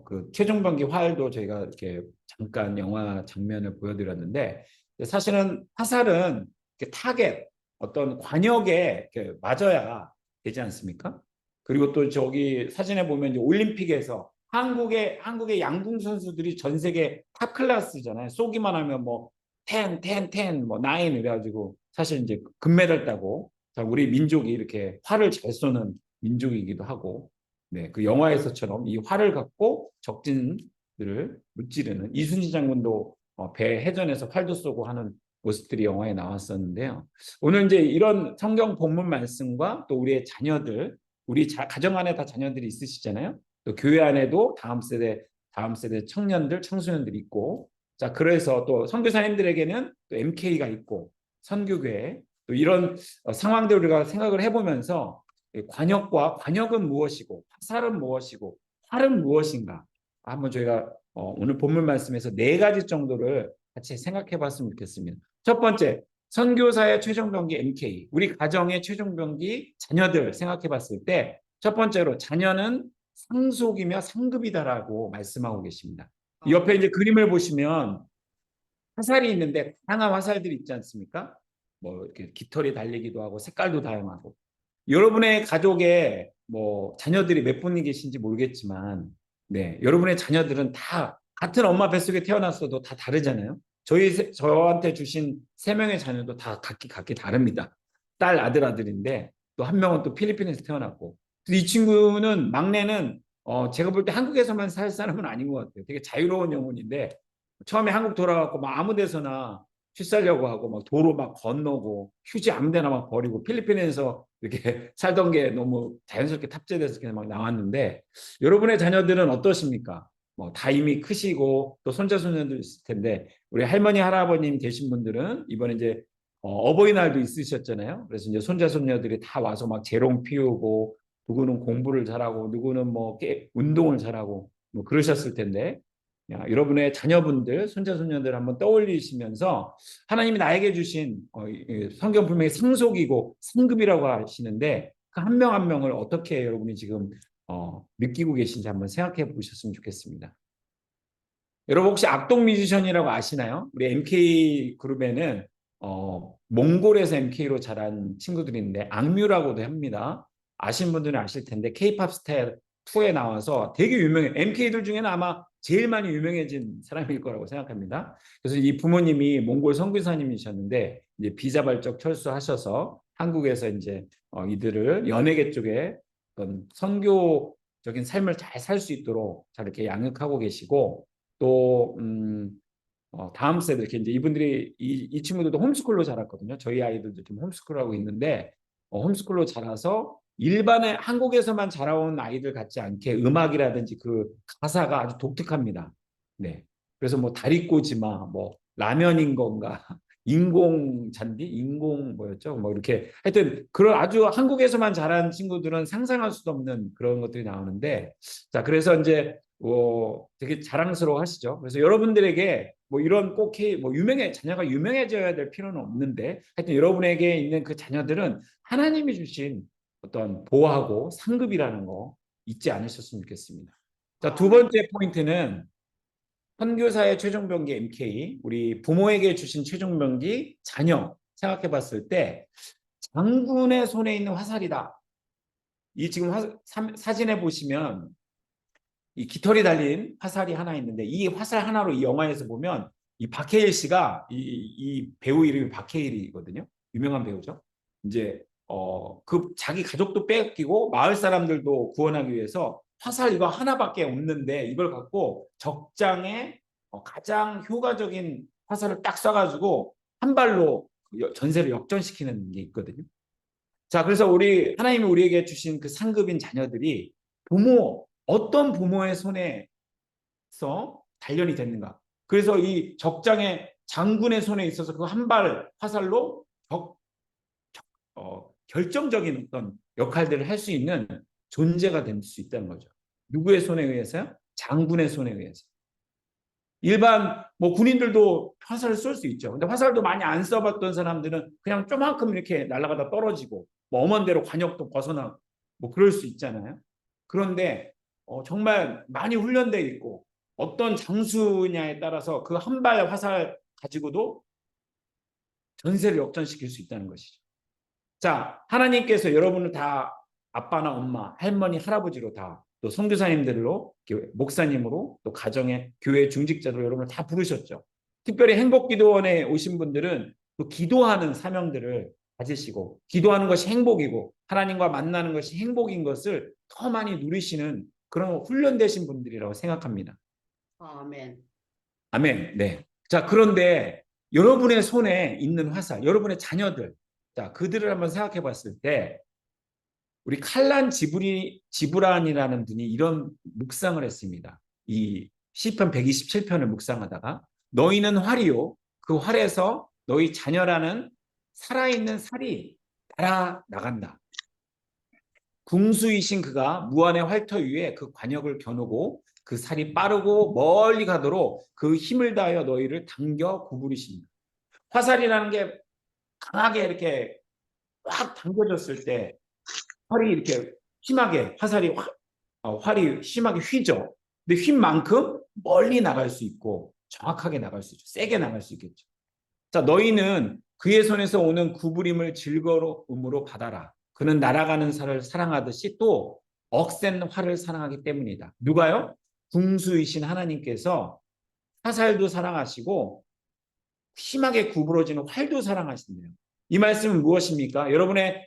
그 최종병기 활도 저희가 이렇게 잠깐 영화 장면을 보여드렸는데 사실은 화살은 타겟, 어떤 관역에 이렇게 맞아야 되지 않습니까? 그리고 또 저기 사진에 보면 이제 올림픽에서 한국의 양궁 선수들이 전 세계 탑 클래스잖아요. 쏘기만 하면 뭐 10, 10, 10, 뭐 9 이래가지고 사실 이제 금메달 따고 우리 민족이 이렇게 활을 잘 쏘는 민족이기도 하고, 네, 그 영화에서처럼 이 활을 갖고 적진들을 무찌르는 이순신 장군도 배 해전에서 활도 쏘고 하는 모습들이 영화에 나왔었는데요. 오늘 이제 이런 성경 본문 말씀과 또 우리의 자녀들, 우리 가정 안에 다 자녀들이 있으시잖아요. 또 교회 안에도 다음 세대 청년들, 청소년들이 있고, 자, 그래서 또 선교사님들에게는 또 MK가 있고, 선교교회, 또 이런 상황들을 우리가 생각을 해보면서 관역은 무엇이고, 화살은 무엇이고, 활은 무엇인가? 한번 저희가 오늘 본문 말씀에서 4가지 정도를 같이 생각해 봤으면 좋겠습니다. 첫 번째, 선교사의 최종병기 MK, 우리 가정의 최종병기 자녀들 생각해 봤을 때 첫 번째로 자녀는 상속이며 상급이다라고 말씀하고 계십니다. 옆에 이제 그림을 보시면 화살이 있는데 다양한 화살들이 있지 않습니까? 뭐 이렇게 깃털이 달리기도 하고 색깔도 다양하고, 여러분의 가족에 뭐 자녀들이 몇 분이 계신지 모르겠지만, 네, 여러분의 자녀들은 다 같은 엄마 뱃속에 태어났어도 다 다르잖아요. 저한테 주신 3명의 자녀도 다 각기 다릅니다. 딸, 아들인데 또 한 명은 또 필리핀에서 태어났고, 이 친구는 막내는 제가 볼 때 한국에서만 살 사람은 아닌 것 같아요. 되게 자유로운 영혼인데 처음에 한국 돌아가고 막 아무 데서나 취살려고 하고 막 도로 막 건너고 휴지 아무 데나 막 버리고 필리핀에서 이렇게 살던 게 너무 자연스럽게 탑재돼서 그냥 막 나왔는데, 여러분의 자녀들은 어떠십니까? 뭐 다 이미 크시고 또 손자 손녀들 있을 텐데, 우리 할머니 할아버님 되신 분들은 이번에 이제 어버이날도 있으셨잖아요. 그래서 이제 손자 손녀들이 다 와서 막 재롱 피우고, 누구는 공부를 잘하고 누구는 뭐 운동을 잘하고 뭐 그러셨을 텐데, 여러분의 자녀분들, 손자 손녀들 한번 떠올리시면서 하나님이 나에게 주신 성경 분명히 상속이고 상급이라고 하시는데 그 한 명 한 명을 어떻게 여러분이 지금 느끼고 계신지 한번 생각해 보셨으면 좋겠습니다. 여러분 혹시 악동 뮤지션이라고 아시나요? 우리 MK 그룹에는 몽골에서 MK로 자란 친구들이 있는데 악뮤라고도 합니다. 아신 분들은 아실 텐데 K-팝 스타 2에 나와서 되게 유명해. MK들 중에는 아마 제일 많이 유명해진 사람일 거라고 생각합니다. 그래서 이 부모님이 몽골 선교사님이셨는데 이제 비자발적 철수하셔서 한국에서 이제 이들을 연예계 쪽에 어떤 선교적인 삶을 잘 살 수 있도록 잘 이렇게 양육하고 계시고, 또 다음 세대 이렇게 이제 이분들이 이 친구들도 홈스쿨로 자랐거든요. 저희 아이들도 지금 홈스쿨하고 있는데 홈스쿨로 자라서 일반의 한국에서만 자라온 아이들 같지 않게 음악이라든지 그 가사가 아주 독특합니다. 네, 그래서 뭐 다리꼬지마, 뭐 라면인 건가, 인공 잔디, 인공 뭐였죠? 뭐 이렇게 하여튼 그런 아주 한국에서만 자란 친구들은 상상할 수도 없는 그런 것들이 나오는데, 자, 그래서 이제 되게 자랑스러워 하시죠. 그래서 여러분들에게 뭐 이런 꼭 뭐 자녀가 유명해져야 될 필요는 없는데, 하여튼 여러분에게 있는 그 자녀들은 하나님이 주신 어떤 보호하고 상급이라는 거 잊지 않으셨으면 좋겠습니다. 자, 두 번째 포인트는 선교사의 최종병기 MK, 우리 부모에게 주신 최종병기 자녀 생각해 봤을 때 장군의 손에 있는 화살이다. 이 지금 사진에 보시면 이 깃털이 달린 화살이 하나 있는데, 이 화살 하나로 이 영화에서 보면 이 박해일 씨가 이 배우 이름이 박해일이거든요. 유명한 배우죠. 이제 그 자기 가족도 뺏기고 마을 사람들도 구원하기 위해서 화살 이거 하나밖에 없는데 이걸 갖고 적장에 가장 효과적인 화살을 딱 쏴가지고 한 발로 전세를 역전시키는 게 있거든요. 자, 그래서 하나님이 우리에게 주신 그 상급인 자녀들이 어떤 부모의 손에서 단련이 됐는가. 그래서 이 적장의 장군의 손에 있어서 그 한 발 화살로 결정적인 어떤 역할들을 할 수 있는 존재가 될 수 있다는 거죠. 누구의 손에 의해서요? 장군의 손에 의해서. 일반 군인들도 화살을 쏠 수 있죠. 근데 화살도 많이 안 써봤던 사람들은 그냥 조만큼 이렇게 날아가다 떨어지고 엄원대로 관역도 벗어나고 그럴 수 있잖아요. 그런데 정말 많이 훈련돼 있고 어떤 장수냐에 따라서 그 한 발 화살 가지고도 전세를 역전시킬 수 있다는 것이죠. 자, 하나님께서 여러분을 다 아빠나 엄마, 할머니, 할아버지로 다 또 선교사님들로 목사님으로 또 가정의 교회 중직자로 여러분을 다 부르셨죠. 특별히 행복기도원에 오신 분들은 또 기도하는 사명들을 가지시고 기도하는 것이 행복이고 하나님과 만나는 것이 행복인 것을 더 많이 누리시는 그런 훈련되신 분들이라고 생각합니다. 아멘. 아멘. 네. 자, 그런데 여러분의 손에 있는 화살, 여러분의 자녀들, 자, 그들을 한번 생각해 봤을 때 우리 칼란 지브란이라는 분이 이런 묵상을 했습니다. 이 시편 127편을 묵상하다가 너희는 활이요 그 활에서 너희 자녀라는 살아있는 살이 날아나간다. 궁수이신 그가 무한의 활터 위에 그 관역을 겨누고 그 살이 빠르고 멀리 가도록 그 힘을 다하여 너희를 당겨 구부리신다. 화살이라는 게 강하게 이렇게 확 당겨졌을 때 활이 이렇게 심하게 활이 심하게 휘죠. 근데 휜 만큼 멀리 나갈 수 있고 정확하게 나갈 수 있죠. 세게 나갈 수 있겠죠. 자, 너희는 그의 손에서 오는 구부림을 즐거움으로 받아라. 그는 날아가는 살을 사랑하듯이 또 억센 활을 사랑하기 때문이다. 누가요? 궁수이신 하나님께서 화살도 사랑하시고 심하게 구부러지는 활도 사랑하신대요. 이 말씀은 무엇입니까?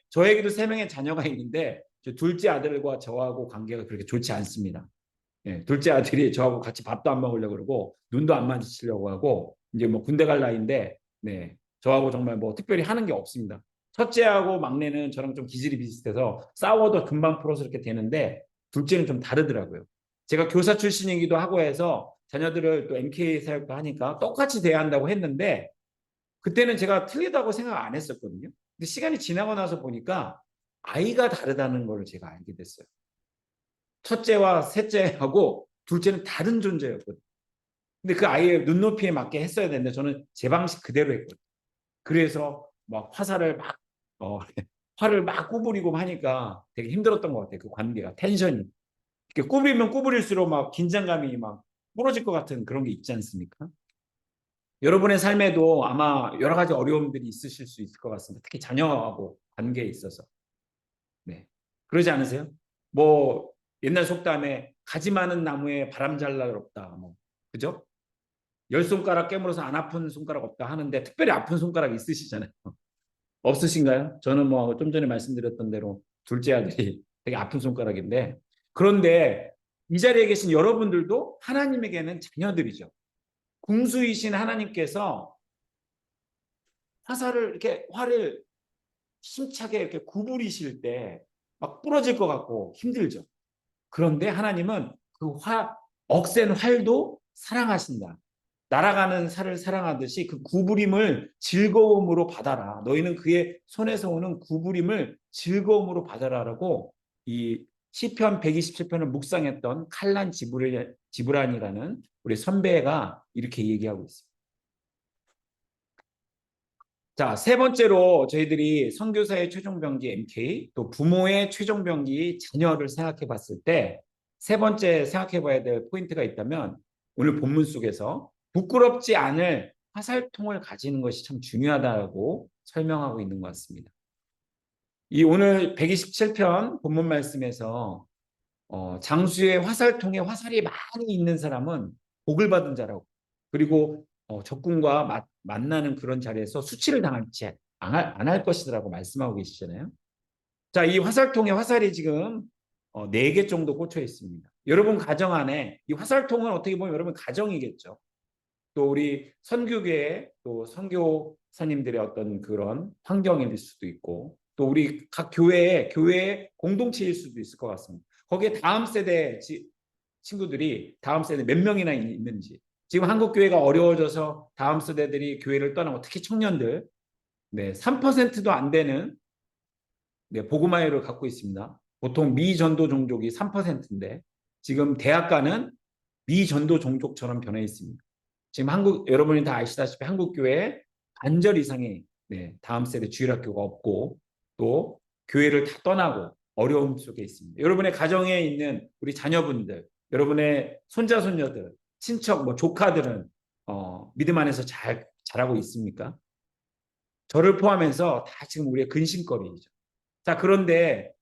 저에게도 3명의 자녀가 있는데 둘째 아들과 저하고 관계가 그렇게 좋지 않습니다. 예, 둘째 아들이 저하고 같이 밥도 안 먹으려고 그러고 눈도 안 마주치려고 하고 이제 군대 갈 나이인데 네, 저하고 정말 특별히 하는 게 없습니다. 첫째하고 막내는 저랑 좀 기질이 비슷해서 싸워도 금방 풀어서 이렇게 되는데 둘째는 좀 다르더라고요. 제가 교사 출신이기도 하고 해서 자녀들을 또 MK 사역도 하니까 똑같이 대해야 한다고 했는데 그때는 제가 틀리다고 생각 안 했었거든요. 근데 시간이 지나고 나서 보니까 아이가 다르다는 걸 제가 알게 됐어요. 첫째와 셋째하고 둘째는 다른 존재였거든요. 근데 그 아이의 눈높이에 맞게 했어야 되는데 저는 제 방식 그대로 했거든요. 그래서 활을 막 구부리고 하니까 되게 힘들었던 것 같아요. 그 관계가, 텐션이. 이렇게 구부리면 구부릴수록 긴장감이 부러질 것 같은 그런 게 있지 않습니까? 여러분의 삶에도 아마 여러 가지 어려움들이 있으실 수 있을 것 같습니다. 특히 자녀하고 관계에 있어서. 네. 그러지 않으세요? 옛날 속담에 가지 많은 나무에 바람 잘 날 없다. 그죠? 10손가락 깨물어서 안 아픈 손가락 없다 하는데 특별히 아픈 손가락 있으시잖아요. 없으신가요? 저는 좀 전에 말씀드렸던 대로 둘째 아들이 되게 아픈 손가락인데 그런데 이 자리에 계신 여러분들도 하나님에게는 자녀들이죠. 궁수이신 하나님께서 활을 힘차게 이렇게 구부리실 때 부러질 것 같고 힘들죠. 그런데 하나님은 그 억센 활도 사랑하신다. 날아가는 살을 사랑하듯이 그 구부림을 즐거움으로 받아라. 너희는 그의 손에서 오는 구부림을 즐거움으로 받아라라고 이 시편 127편을 묵상했던 칼란 지브란이라는 우리 선배가 이렇게 얘기하고 있습니다. 자, 3번째로 저희들이 선교사의 최종병기 MK 또 부모의 최종병기 자녀를 생각해 봤을 때 3번째 생각해 봐야 될 포인트가 있다면 오늘 본문 속에서 부끄럽지 않을 화살통을 가지는 것이 참 중요하다고 설명하고 있는 것 같습니다. 이 오늘 127편 본문 말씀에서 장수의 화살통에 화살이 많이 있는 사람은 복을 받은 자라고 그리고 적군과 만나는 그런 자리에서 수치를 당하지 안 할 것이라고 말씀하고 계시잖아요. 자, 이 화살통에 화살이 지금 4개 정도 꽂혀 있습니다. 여러분 가정 안에 이 화살통은 어떻게 보면 여러분 가정이겠죠. 또 우리 선교계에 또 선교 목사님들의 어떤 그런 환경일 수도 있고 또 우리 각 교회의 공동체일 수도 있을 것 같습니다. 거기에 다음 세대 친구들이 다음 세대 몇 명이나 있는지 지금 한국 교회가 어려워져서 다음 세대들이 교회를 떠나고 특히 청년들 3%도 안 되는 복음화율을 갖고 있습니다. 보통 미전도 종족이 3%인데 지금 대학가는 미전도 종족처럼 변해 있습니다. 지금 여러분이 다 아시다시피 한국 교회에 반절 이상의 다음 세대 주일학교가 없고 또 교회를 다 떠나고 어려움 속에 있습니다. 여러분의 가정에 있는 우리 자녀분들, 여러분의 손자 손녀들, 친척, 조카들은 믿음 안에서 잘하고 있습니까? 저를 포함해서 다 지금 우리의 근심거리죠. 자, 그런데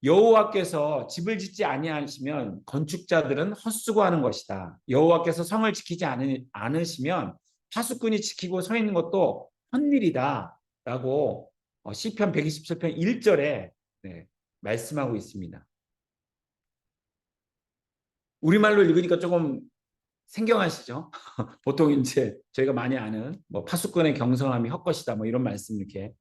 여호와께서 집을 짓지 아니하시면 건축자들은 헛수고하는 것이다. 여호와께서 성을 지키지 않으시면 파수꾼이 지키고 서 있는 것도 헛일이다. 라고 시편 127편 1절에 말씀하고 있습니다. 우리말로 읽으니까 조금 생경하시죠? 보통 이제 저희가 많이 아는 파수꾼의 경성함이 헛것이다 이런 말씀 이렇게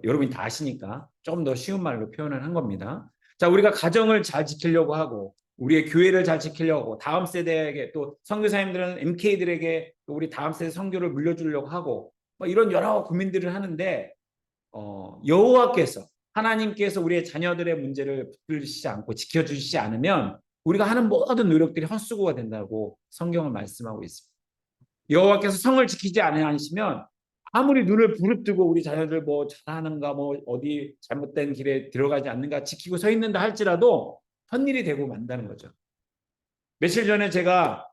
여러분이 다 아시니까 조금 더 쉬운 말로 표현을 한 겁니다. 자, 우리가 가정을 잘 지키려고 하고 우리의 교회를 잘 지키려고 다음 세대에게 또 선교사님들은 MK들에게 또 우리 다음 세대 선교를 물려주려고 하고 이런 여러 고민들을 하는데 여호와께서 하나님께서 우리의 자녀들의 문제를 붙들으시지 않고 지켜주시지 않으면 우리가 하는 모든 노력들이 헛수고가 된다고 성경은 말씀하고 있습니다. 여호와께서 성을 지키지 않으시면 아무리 눈을 부릅뜨고 우리 자녀들 잘하는가 어디 잘못된 길에 들어가지 않는가 지키고 서 있는다 할지라도 헛일이 되고 만다는 거죠. 며칠 전에 제가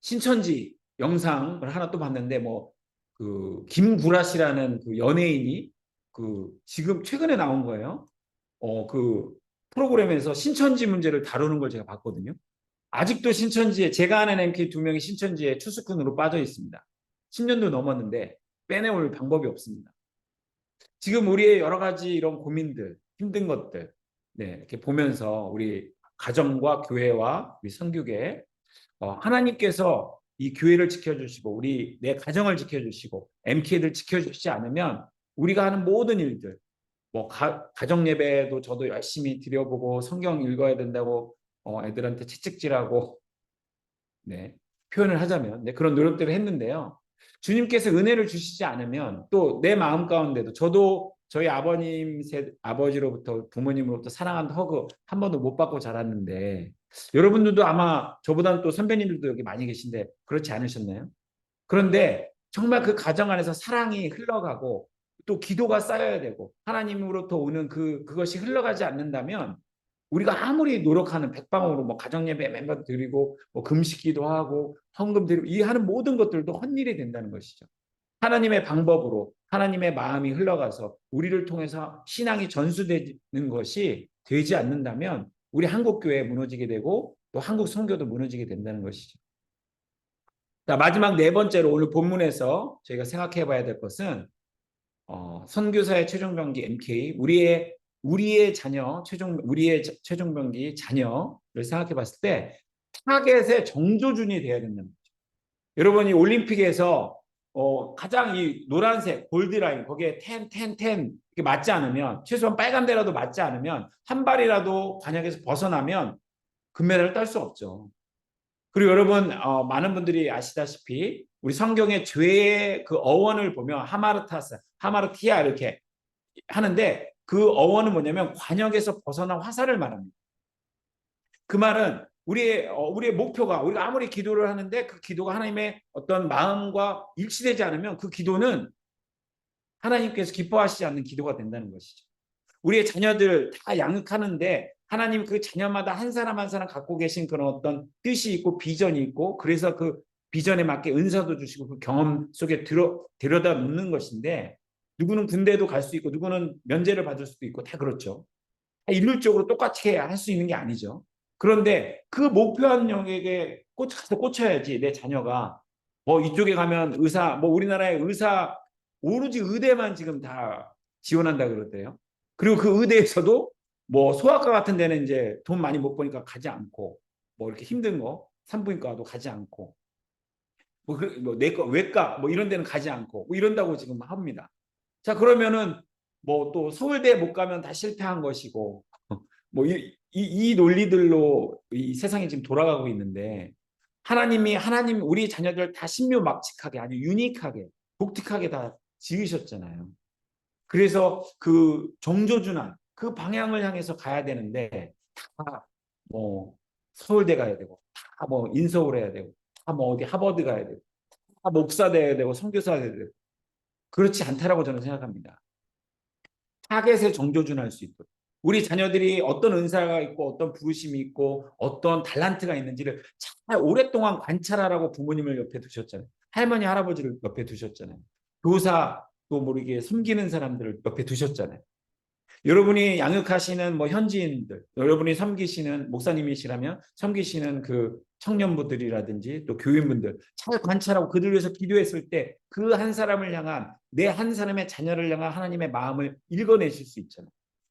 신천지 영상을 하나 또 봤는데 그 김구라 씨라는 그 연예인이 지금 최근에 나온 거예요. 그 프로그램에서 신천지 문제를 다루는 걸 제가 봤거든요. 아직도 신천지에 제가 아는 MK 2명이 신천지에 추수꾼으로 빠져 있습니다. 10년도 넘었는데 빼내올 방법이 없습니다. 지금 우리의 여러 가지 이런 고민들, 힘든 것들 이렇게 보면서 우리 가정과 교회와 우리 선교계 하나님께서 이 교회를 지켜주시고 내 가정을 지켜주시고 MK들 지켜주시지 않으면 우리가 하는 모든 일들 가정 예배도 저도 열심히 드려보고 성경 읽어야 된다고 애들한테 채찍질하고 표현을 하자면 그런 노력들을 했는데요. 주님께서 은혜를 주시지 않으면 또 내 마음 가운데도 저도 저희 아버지로부터 부모님으로부터 사랑한다 허그 한 번도 못 받고 자랐는데 여러분들도 아마 저보다는 또 선배님들도 여기 많이 계신데 그렇지 않으셨나요? 그런데 정말 그 가정 안에서 사랑이 흘러가고 또 기도가 쌓여야 되고 하나님으로부터 오는 그것이 흘러가지 않는다면 우리가 아무리 노력하는 백방으로 가정예배 멤버 드리고 금식기도 하고 헌금 드리고 이 하는 모든 것들도 헛일이 된다는 것이죠. 하나님의 방법으로 하나님의 마음이 흘러가서 우리를 통해서 신앙이 전수되는 것이 되지 않는다면 우리 한국교회 무너지게 되고 또 한국 선교도 무너지게 된다는 것이죠. 자, 마지막 네 번째로 오늘 본문에서 저희가 생각해 봐야 될 것은 선교사의 최종병기 MK 우리의 자녀 우리의 최종병기 자녀를 생각해 봤을 때 타겟의 정조준이 되어야 된다는 거죠. 여러분이 올림픽에서 가장 이 노란색 골드라인 거기에 10 이렇게 맞지 않으면 최소한 빨간 데라도 맞지 않으면 한 발이라도 관역에서 벗어나면 금메달을 딸 수 없죠. 그리고 여러분 많은 분들이 아시다시피 우리 성경의 죄의 그 어원을 보면 하마르티아 이렇게 하는데 그 어원은 뭐냐면 관역에서 벗어난 화살을 말합니다. 그 말은 우리의 목표가 우리가 아무리 기도를 하는데 그 기도가 하나님의 어떤 마음과 일치되지 않으면 그 기도는 하나님께서 기뻐하시지 않는 기도가 된다는 것이죠. 우리의 자녀들 다 양육하는데 하나님 그 자녀마다 한 사람 한 사람 갖고 계신 그런 어떤 뜻이 있고 비전이 있고 그래서 그 비전에 맞게 은사도 주시고 그 경험 속에 들여다 놓는 것인데 누구는 군대도 갈 수 있고 누구는 면제를 받을 수도 있고 다 그렇죠. 일률적으로 똑같이 할 수 있는 게 아니죠. 그런데 그 목표한 영역에 가서 꽂혀야지 내 자녀가 이쪽에 가면 의사 우리나라의 의사 오로지 의대만 지금 다 지원한다 그러대요. 그리고 그 의대에서도 소아과 같은 데는 이제 돈 많이 못 버니까 가지 않고 이렇게 힘든 거 산부인과도 가지 않고 내과 외과 뭐 이런 데는 가지 않고 뭐 이런다고 지금 합니다. 자, 그러면은 뭐 또 서울대 못 가면 다 실패한 것이고 뭐 이 논리들로 이 세상이 지금 돌아가고 있는데 하나님 우리 자녀들 다 신묘막측하게 아주 유니크하게 독특하게 다 지으셨잖아요. 그래서 그 정조준한 그 방향을 향해서 가야 되는데 다 뭐 서울대 가야 되고 다 뭐 인서울 해야 되고 다 뭐 어디 하버드 가야 되고 다 목사 돼야 되고 선교사 돼야 되고 그렇지 않다라고 저는 생각합니다. 타겟에 정조준할 수 있도록 우리 자녀들이 어떤 은사가 있고 어떤 부르심이 있고 어떤 달란트가 있는지를 잘 오랫동안 관찰하라고 부모님을 옆에 두셨잖아요. 할머니 할아버지를 옆에 두셨잖아요. 교사 또 모르게 섬기는 사람들을 옆에 두셨잖아요. 여러분이 양육하시는 뭐 현지인들, 여러분이 섬기시는 목사님이시라면 섬기시는 그 청년부들이라든지 또 교인분들 잘 관찰하고 그들 위해서 기도했을 때 그 한 사람을 향한 내 한 사람의 자녀를 향한 하나님의 마음을 읽어내실 수 있잖아요.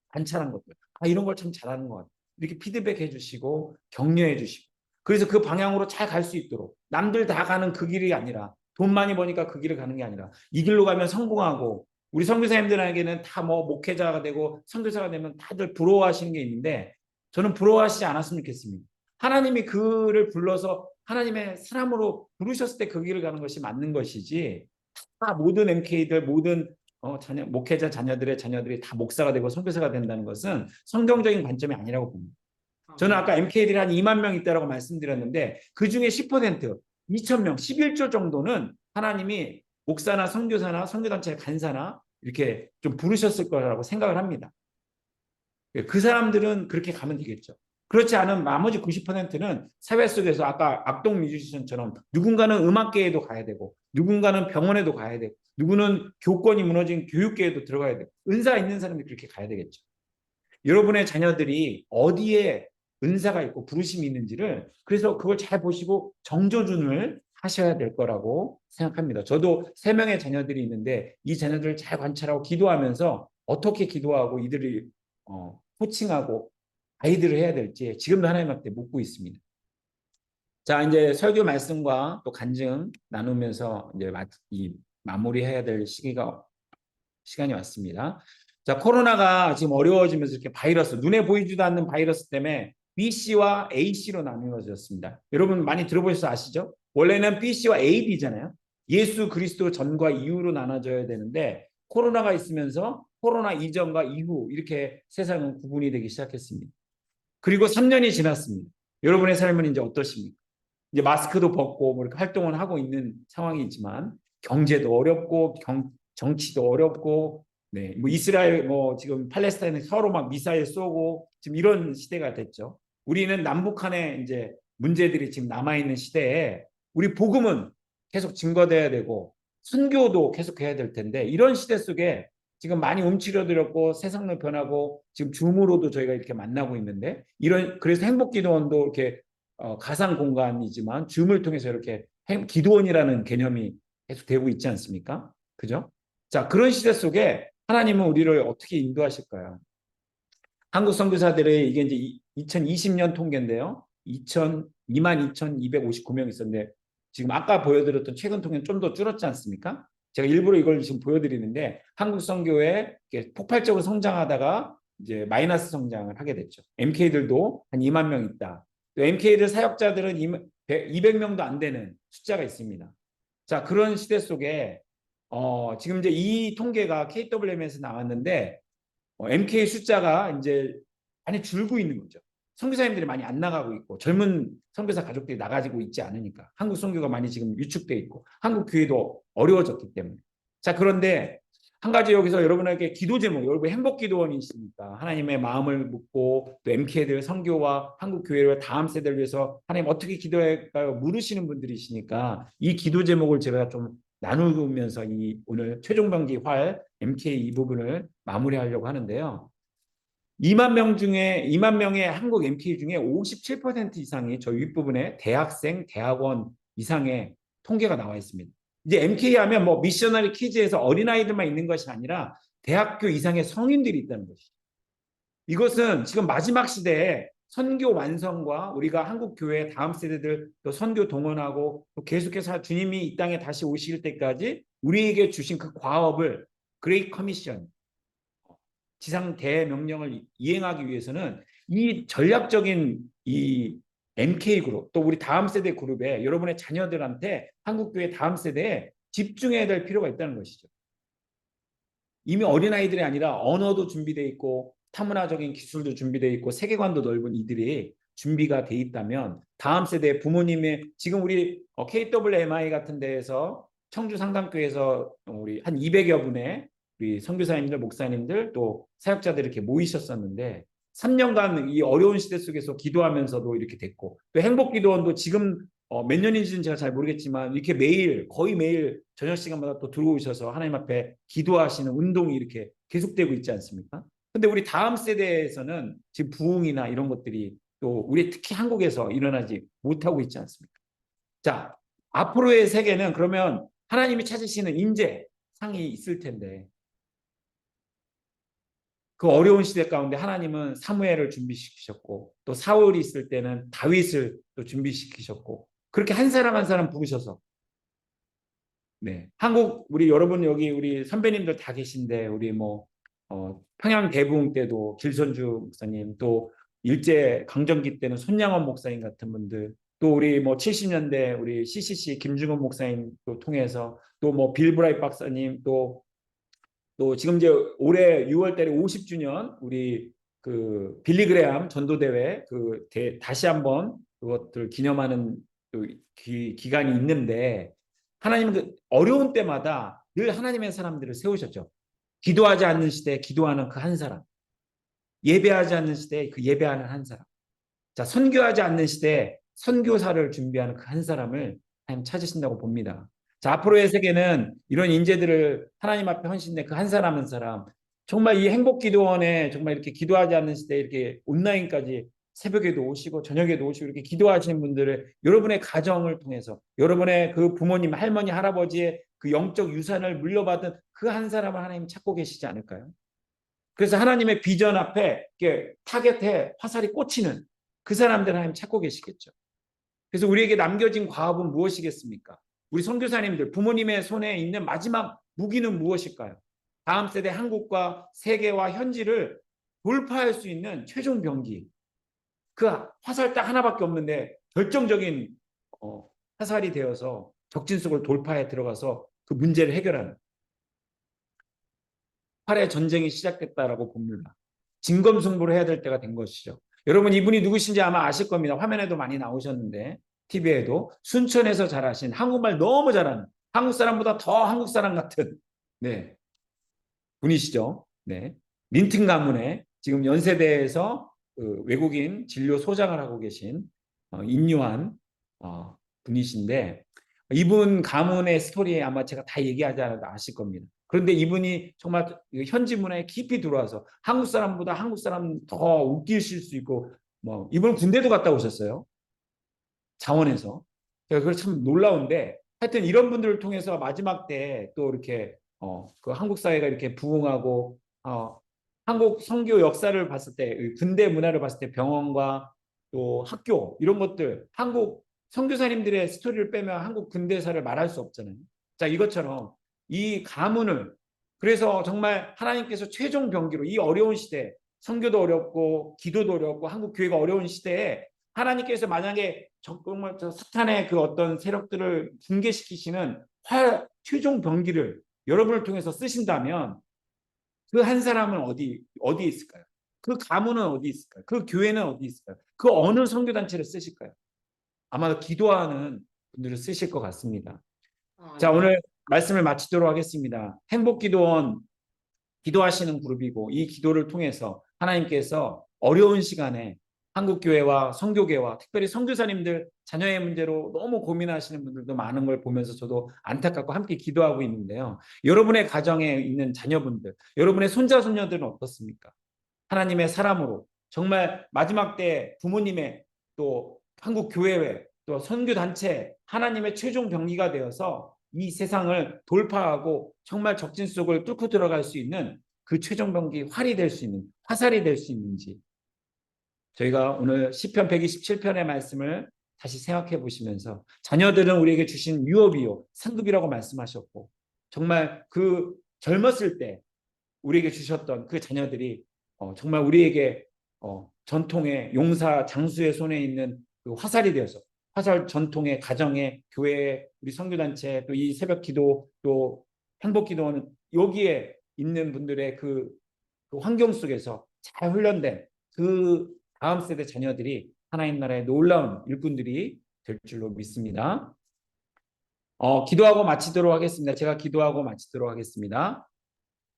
관찰한 것들. 이런 걸 참 잘하는 것 같아요. 이렇게 피드백해 주시고 격려해 주시고 그래서 그 방향으로 잘 갈 수 있도록 남들 다 가는 그 길이 아니라 돈 많이 버니까 그 길을 가는 게 아니라 이 길로 가면 성공하고 우리 선교사님들에게는 다 뭐 목회자가 되고 선교사가 되면 다들 부러워하시는 게 있는데 저는 부러워하시지 않았으면 좋겠습니다. 하나님이 그를 불러서 하나님의 사람으로 부르셨을 때 그 길을 가는 것이 맞는 것이지 다 모든 MK들 모든 목회자 자녀들이 다 목사가 되고 선교사가 된다는 것은 성경적인 관점이 아니라고 봅니다. 저는 아까 MK들이 한 2만 명 있다라고 말씀드렸는데 그 중에 10% 2,000명 11조 정도는 하나님이 목사나 선교사나 선교단체 간사나 이렇게 좀 부르셨을 거라고 생각을 합니다. 그 사람들은 그렇게 가면 되겠죠. 그렇지 않은 나머지 90%는 사회 속에서 아까 악동 뮤지션처럼 누군가는 음악계에도 가야 되고 누군가는 병원에도 가야 되고 누구는 교권이 무너진 교육계에도 들어가야 되고 은사 있는 사람들이 그렇게 가야 되겠죠. 여러분의 자녀들이 어디에 은사가 있고 부르심이 있는지를 그래서 그걸 잘 보시고 정조준을 하셔야 될 거라고 생각합니다. 저도 3명의 자녀들이 있는데 이 자녀들을 잘 관찰하고 기도하면서 어떻게 기도하고 이들을 코칭하고 아이들을 해야 될지 지금도 하나님 앞에 묻고 있습니다. 자, 이제 설교 말씀과 또 간증 나누면서 이제 마무리해야 될 시간이 왔습니다. 자, 코로나가 지금 어려워지면서 이렇게 바이러스, 눈에 보이지도 않는 바이러스 때문에 B씨와 A씨로 나누어졌습니다. 여러분 많이 들어보셔서 아시죠? 원래는 B씨와 AB잖아요. 예수 그리스도 전과 이후로 나눠져야 되는데 코로나가 있으면서 코로나 이전과 이후 이렇게 세상은 구분이 되기 시작했습니다. 그리고 3년이 지났습니다. 여러분의 삶은 이제 어떠십니까? 이제 마스크도 벗고 뭐 이렇게 활동을 하고 있는 상황이지만 경제도 어렵고 정치도 어렵고 네, 뭐 이스라엘 뭐 지금 팔레스타인에 서로 막 미사일 쏘고 지금 이런 시대가 됐죠. 우리는 남북한의 이제 문제들이 지금 남아 있는 시대에 우리 복음은 계속 증거돼야 되고 선교도 계속해야 될 텐데 이런 시대 속에 지금 많이 움츠러들었고 세상도 변하고 지금 줌으로도 저희가 이렇게 만나고 있는데 그래서 행복기도원도 이렇게 가상 공간이지만 줌을 통해서 이렇게 기도원이라는 개념이 계속 되고 있지 않습니까? 그죠? 자, 그런 시대 속에 하나님은 우리를 어떻게 인도하실까요? 한국 선교사들의 이게 이제 2020년 통계인데요. 22,259명 있었는데 지금 아까 보여드렸던 최근 통계는 좀 더 줄었지 않습니까? 제가 일부러 이걸 지금 보여드리는데 한국 선교에 폭발적으로 성장하다가 이제 마이너스 성장을 하게 됐죠. MK들도 한 2만 명 있다. 또 MK들 사역자들은 200명도 안 되는 숫자가 있습니다. 자, 그런 시대 속에 지금 이제 이 통계가 KWM에서 나왔는데 MK 숫자가 이제 많이 줄고 있는 거죠. 선교사님들이 많이 안 나가고 있고 젊은 선교사 가족들이 나가지고 있지 않으니까 한국 선교가 많이 지금 위축돼 있고 한국 교회도 어려워졌기 때문에 자 그런데 한 가지 여기서 여러분에게 기도 제목 여러분 행복기도원이시니까 하나님의 마음을 묻고 또 MK들 선교와 한국 교회를 다음 세대를 위해서 하나님 어떻게 기도할까요 물으시는 분들이시니까 이 기도 제목을 제가 좀 나누면서 오늘 최종병기 활 MK 이 부분을 마무리하려고 하는데요. 2만 명의 한국 MK 중에 57% 이상이 저 윗부분에 대학생, 대학원 이상의 통계가 나와 있습니다. 이제 MK 하면 뭐 미셔너리 키즈에서 어린아이들만 있는 것이 아니라 대학교 이상의 성인들이 있다는 것이죠. 이것은 지금 마지막 시대에 선교 완성과 우리가 한국 교회 다음 세대들 또 선교 동원하고 또 계속해서 주님이 이 땅에 다시 오실 때까지 우리에게 주신 그 과업을 그레이트 커미션 지상 대명령을 이행하기 위해서는 이 전략적인 이 MK 그룹 또 우리 다음 세대 그룹에 여러분의 자녀들한테 한국 교회 다음 세대에 집중해야 될 필요가 있다는 것이죠. 이미 어린아이들이 아니라 언어도 준비되어 있고 타문화적인 기술도 준비되어 있고 세계관도 넓은 이들이 준비가 돼 있다면 다음 세대 부모님의 지금 우리 KWMI 같은 데에서 청주 상담교회에서 우리 한 200여 분의 우리 선교사님들, 목사님들 또 사역자들 이렇게 모이셨었는데 3년간 이 어려운 시대 속에서 기도하면서도 이렇게 됐고 또 행복기도원도 지금 몇 년인지는 제가 잘 모르겠지만 이렇게 매일 거의 매일 저녁 시간마다 또 들어오셔서 하나님 앞에 기도하시는 운동이 이렇게 계속되고 있지 않습니까? 근데 우리 다음 세대에서는 지금 부흥이나 이런 것들이 또 우리 특히 한국에서 일어나지 못하고 있지 않습니까? 자, 앞으로의 세계는 그러면 하나님이 찾으시는 인재상이 있을 텐데 그 어려운 시대 가운데 하나님은 사무엘을 준비시키셨고 또 사울이 있을 때는 다윗을 또 준비시키셨고 그렇게 한 사람 한 사람 부르셔서 네, 한국 우리 여러분 여기 우리 선배님들 다 계신데 우리 뭐 평양 대부흥 때도 길선주 목사님 또 일제 강점기 때는 손양원 목사님 같은 분들 또 우리 뭐 70년대 우리 CCC 김중원 목사님 또 통해서 또 뭐 빌브라이트 박사님 또 지금 이제 올해 6월 달에 50주년 우리 그 빌리그레암 전도대회 다시 한번 그것들 기념하는 그 기간이 있는데 하나님은 그 어려운 때마다 늘 하나님의 사람들을 세우셨죠. 기도하지 않는 시대에 기도하는 그 한 사람, 예배하지 않는 시대에 그 예배하는 한 사람, 자 선교하지 않는 시대에 선교사를 준비하는 그 한 사람을 하나님 찾으신다고 봅니다. 자 앞으로의 세계는 이런 인재들을 하나님 앞에 헌신된 그 한 사람 한 사람 정말 이 행복기도원에 정말 이렇게 기도하지 않는 시대에 이렇게 온라인까지 새벽에도 오시고 저녁에도 오시고 이렇게 기도하시는 분들을 여러분의 가정을 통해서 여러분의 그 부모님 할머니 할아버지의 그 영적 유산을 물려받은 그 한 사람을 하나님 찾고 계시지 않을까요? 그래서 하나님의 비전 앞에 이렇게 타겟에 화살이 꽂히는 그 사람들 하나님 찾고 계시겠죠. 그래서 우리에게 남겨진 과업은 무엇이겠습니까? 우리 선교사님들 부모님의 손에 있는 마지막 무기는 무엇일까요? 다음 세대 한국과 세계와 현지를 돌파할 수 있는 최종 병기 그 화살 딱 하나밖에 없는데 결정적인 화살이 되어서 적진 속을 돌파해 들어가서 그 문제를 해결하는 활의 전쟁이 시작됐다라고 봅니다. 진검승부를 해야 될 때가 된 것이죠. 여러분 이분이 누구신지 아마 아실 겁니다. 화면에도 많이 나오셨는데 TV에도 순천에서 자라신 한국말 너무 잘하는 한국 사람보다 더 한국 사람 같은 네 분이시죠. 네 린튼 가문의 지금 연세대에서 그 외국인 진료 소장을 하고 계신 인류한 분이신데 이분 가문의 스토리에 아마 제가 다 얘기하지 않아도 아실 겁니다. 그런데 이분이 정말 현지 문화에 깊이 들어와서 한국 사람보다 한국 사람 더 웃기실 수 있고 뭐 이분은 군대도 갔다 오셨어요. 자원에서. 제가 그걸 참 놀라운데 하여튼 이런 분들을 통해서 마지막 때 또 이렇게 그 한국 사회가 이렇게 부흥하고 한국 선교 역사를 봤을 때 군대 문화를 봤을 때 병원과 또 학교 이런 것들 한국 선교사님들의 스토리를 빼면 한국 근대사를 말할 수 없잖아요. 자 이것처럼 이 가문을 그래서 정말 하나님께서 최종 병기로 이 어려운 시대 선교도 어렵고 기도도 어렵고 한국 교회가 어려운 시대에 하나님께서 만약에 정말 사탄의 그 어떤 세력들을 붕괴시키시는 최종 병기를 여러분을 통해서 쓰신다면 그 한 사람은 어디 있을까요? 그 가문은 어디 있을까요? 그 교회는 어디 있을까요? 그 어느 선교단체를 쓰실까요? 아마 기도하는 분들을 쓰실 것 같습니다. 자 오늘 말씀을 마치도록 하겠습니다. 행복기도원 기도하시는 그룹이고 이 기도를 통해서 하나님께서 어려운 시간에 한국교회와 선교계와 특별히 선교사님들 자녀의 문제로 너무 고민하시는 분들도 많은 걸 보면서 저도 안타깝고 함께 기도하고 있는데요. 여러분의 가정에 있는 자녀분들, 여러분의 손자, 손녀들은 어떻습니까? 하나님의 사람으로 정말 마지막 때 부모님의 또 한국교회 또 선교단체 하나님의 최종 병기가 되어서 이 세상을 돌파하고 정말 적진 속을 뚫고 들어갈 수 있는 그 최종 병기 활이 될 수 있는 화살이 될 수 있는지 저희가 오늘 시편 127편의 말씀을 다시 생각해 보시면서 자녀들은 우리에게 주신 유업이요 상급이라고 말씀하셨고 정말 그 젊었을 때 우리에게 주셨던 그 자녀들이 정말 우리에게 전통의 용사 장수의 손에 있는 그 화살이 되어서 화살 전통의 가정의 교회 우리 선교단체 또 이 새벽기도 또 행복기도는 여기에 있는 분들의 그 환경 속에서 잘 훈련된 그 다음 세대 자녀들이 하나님 나라의 놀라운 일꾼들이 될 줄로 믿습니다. 기도하고 마치도록 하겠습니다. 제가 기도하고 마치도록 하겠습니다.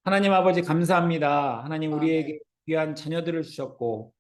하나님 아버지 감사합니다. 하나님 우리에게 귀한 자녀들을 주셨고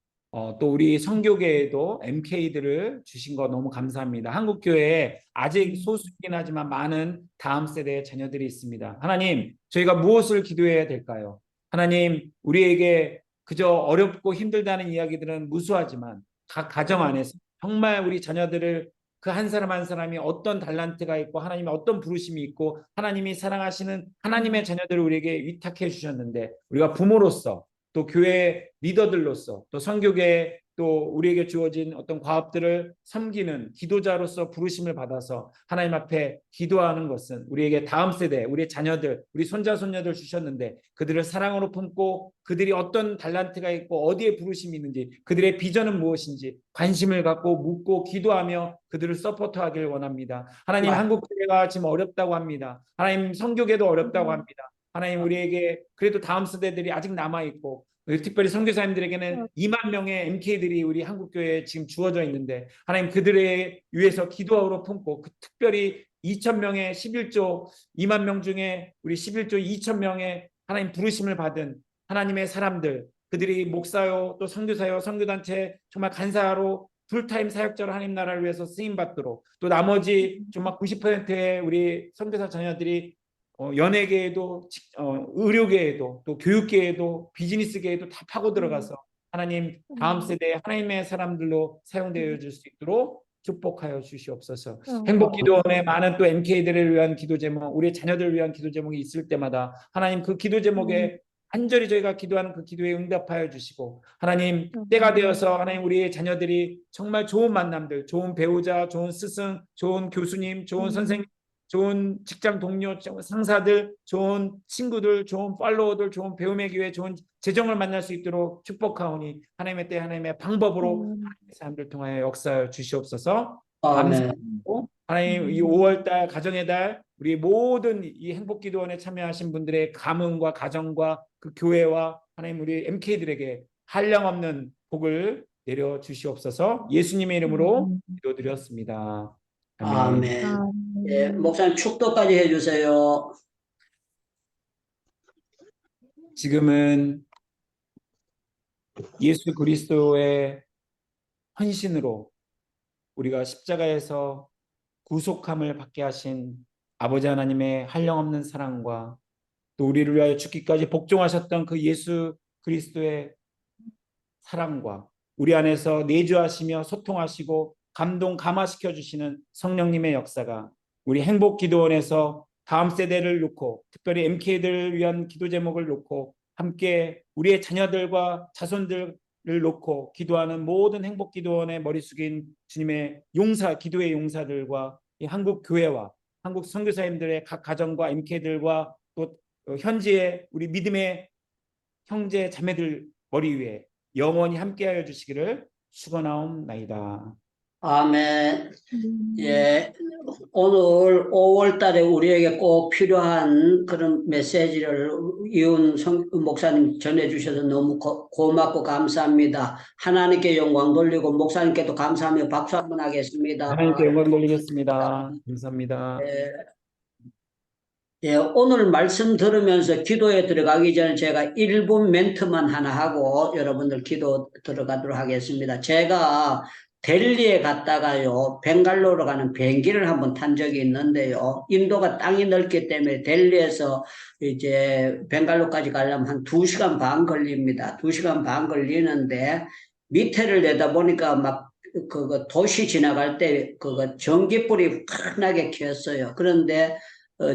또 우리 선교계에도 MK들을 주신 거 너무 감사합니다. 한국교회에 아직 소수이긴 하지만 많은 다음 세대의 자녀들이 있습니다. 하나님 저희가 무엇을 기도해야 될까요? 하나님 우리에게 그저 어렵고 힘들다는 이야기들은 무수하지만 각 가정 안에서 정말 우리 자녀들을 그 한 사람 한 사람이 어떤 달란트가 있고 하나님의 어떤 부르심이 있고 하나님이 사랑하시는 하나님의 자녀들을 우리에게 위탁해 주셨는데 우리가 부모로서 또 교회 리더들로서 또 선교계 또 우리에게 주어진 어떤 과업들을 섬기는 기도자로서 부르심을 받아서 하나님 앞에 기도하는 것은 우리에게 다음 세대, 우리의 자녀들, 우리 손자 손녀들 주셨는데 그들을 사랑으로 품고 그들이 어떤 달란트가 있고 어디에 부르심이 있는지 그들의 비전은 무엇인지 관심을 갖고 묻고 기도하며 그들을 서포트하길 원합니다. 하나님 한국교회가 지금 어렵다고 합니다. 하나님 선교계도 어렵다고 합니다. 하나님 우리에게 그래도 다음 세대들이 아직 남아있고 특별히 선교사님들에게는 2만 명의 MK들이 우리 한국교회에 지금 주어져 있는데 하나님 그들에 위해서 기도하러 품고 특별히 2,000명의 11조 2만 명 중에 우리 11조 2,000명의 하나님 부르심을 받은 하나님의 사람들 그들이 목사요 또 선교사요 선교단체 정말 간사로 풀타임 사역자로 하나님 나라를 위해서 쓰임받도록 또 나머지 정말 90%의 우리 선교사 자녀들이 연예계에도 의료계에도 또 교육계에도 비즈니스계에도 다 파고 들어가서 하나님 다음 세대의 하나님의 사람들로 사용되어 줄 수 있도록 축복하여 주시옵소서. 행복기도원에 많은 또 MK들을 위한 기도 제목 우리 자녀들을 위한 기도 제목이 있을 때마다 하나님 그 기도 제목에 간절히 저희가 기도하는 그 기도에 응답하여 주시고 하나님 때가 되어서 하나님 우리의 자녀들이 정말 좋은 만남들 좋은 배우자 좋은 스승 좋은 교수님 좋은 선생님 좋은 직장 동료, 상사들, 좋은 친구들, 좋은 팔로워들, 좋은 배움의 기회, 좋은 재정을 만날 수 있도록 축복하오니 하나님의 때 하나님의 방법으로 하나님의 사람들 통하여 역사해 주시옵소서. 감사하고 하나님 이 5월달 가정의 달 우리 모든 이 행복기도원에 참여하신 분들의 가문과 가정과 그 교회와 하나님 우리 MK들에게 한량없는 복을 내려 주시옵소서. 예수님의 이름으로 기도드렸습니다. 아멘. 예, 목사님 축도까지 해주세요. 지금은 예수 그리스도의 헌신으로 우리가 십자가에서 구속함을 받게 하신 아버지 하나님의 한량없는 사랑과 또 우리를 위하여 죽기까지 복종하셨던 그 예수 그리스도의 사랑과 우리 안에서 내주하시며 소통하시고 감동 감화시켜 주시는 성령님의 역사가 우리 행복기도원에서 다음 세대를 놓고 특별히 MK들을 위한 기도 제목을 놓고 함께 우리의 자녀들과 자손들을 놓고 기도하는 모든 행복기도원의 머리 숙인 주님의 용사 기도의 용사들과 이 한국 교회와 한국 선교사님들의 각 가정과 MK들과 또 현지의 우리 믿음의 형제 자매들 머리 위에 영원히 함께하여 주시기를 축원하옵나이다. 아멘. 예, 오늘 5월 달에 우리에게 꼭 필요한 그런 메시지를 이훈 목사님 전해주셔서 너무 고맙고 감사합니다. 하나님께 영광 돌리고 목사님께도 감사하며 박수 한번 하겠습니다. 하나님께 영광 돌리겠습니다. 감사합니다. 예, 오늘 말씀 들으면서 기도에 들어가기 전에 제가 1분 멘트만 하나 하고 여러분들 기도 들어가도록 하겠습니다. 제가 델리에 갔다가요, 벵갈로로 가는 비행기를 한번 탄 적이 있는데요. 인도가 땅이 넓기 때문에 델리에서 이제 벵갈로까지 가려면 한 2시간 반 걸립니다. 2시간 반 걸리는데 밑에를 내다보니까 막 그거 도시 지나갈 때 그거 전기불이 환하게 켰어요. 그런데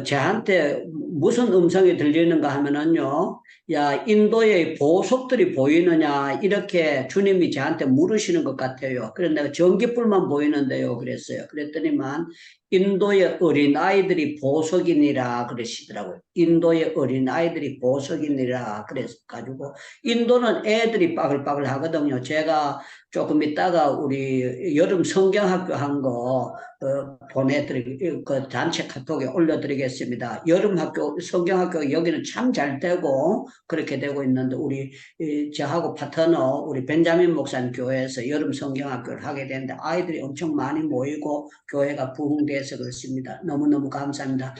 저한테 무슨 음성이 들리는가 하면은요, 야, 인도의 보석들이 보이느냐, 이렇게 주님이 저한테 물으시는 것 같아요. 그래서 내가 전기불만 보이는데요, 그랬어요. 그랬더니만, 인도의 어린아이들이 보석이니라 그러시더라고요. 인도의 어린아이들이 보석이니라 그래가지고, 인도는 애들이 빠글빠글 하거든요. 제가 조금 있다가 우리 여름 성경학교 한 거, 그 단체 카톡에 올려드리겠습니다. 여름 학교, 성경학교 여기는 참 잘 되고, 그렇게 되고 있는데, 우리, 저하고 파트너, 우리 벤자민 목사님 교회에서 여름 성경학교를 하게 되는데, 아이들이 엄청 많이 모이고, 교회가 부흥돼서 그렇습니다. 너무너무 감사합니다.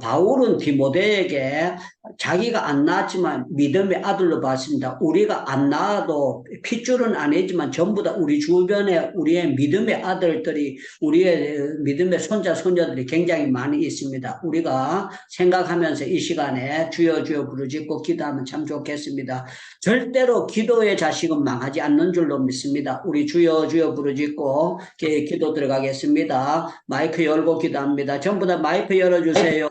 바울은 디모데에게 자기가 안 낳았지만 믿음의 아들로 봤습니다. 우리가 안 낳아도 핏줄은 아니지만 전부 다 우리 주변에 우리의 믿음의 아들들이, 우리의 믿음의 손자, 손녀들이 굉장히 많이 있습니다. 우리가 생각하면서 이 시간에 주여 주여 부르짖고 기도하면 참 좋겠습니다. 절대로 기도의 자식은 망하지 않는 줄로 믿습니다. 우리 주여 주여 부르짖고 기도 들어가겠습니다. 마이크 열고 기도합니다. 전부 다 마이크 열어주세요.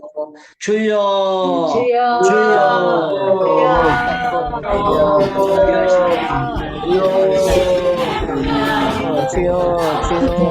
주여 주여, 주여 주여, 주여.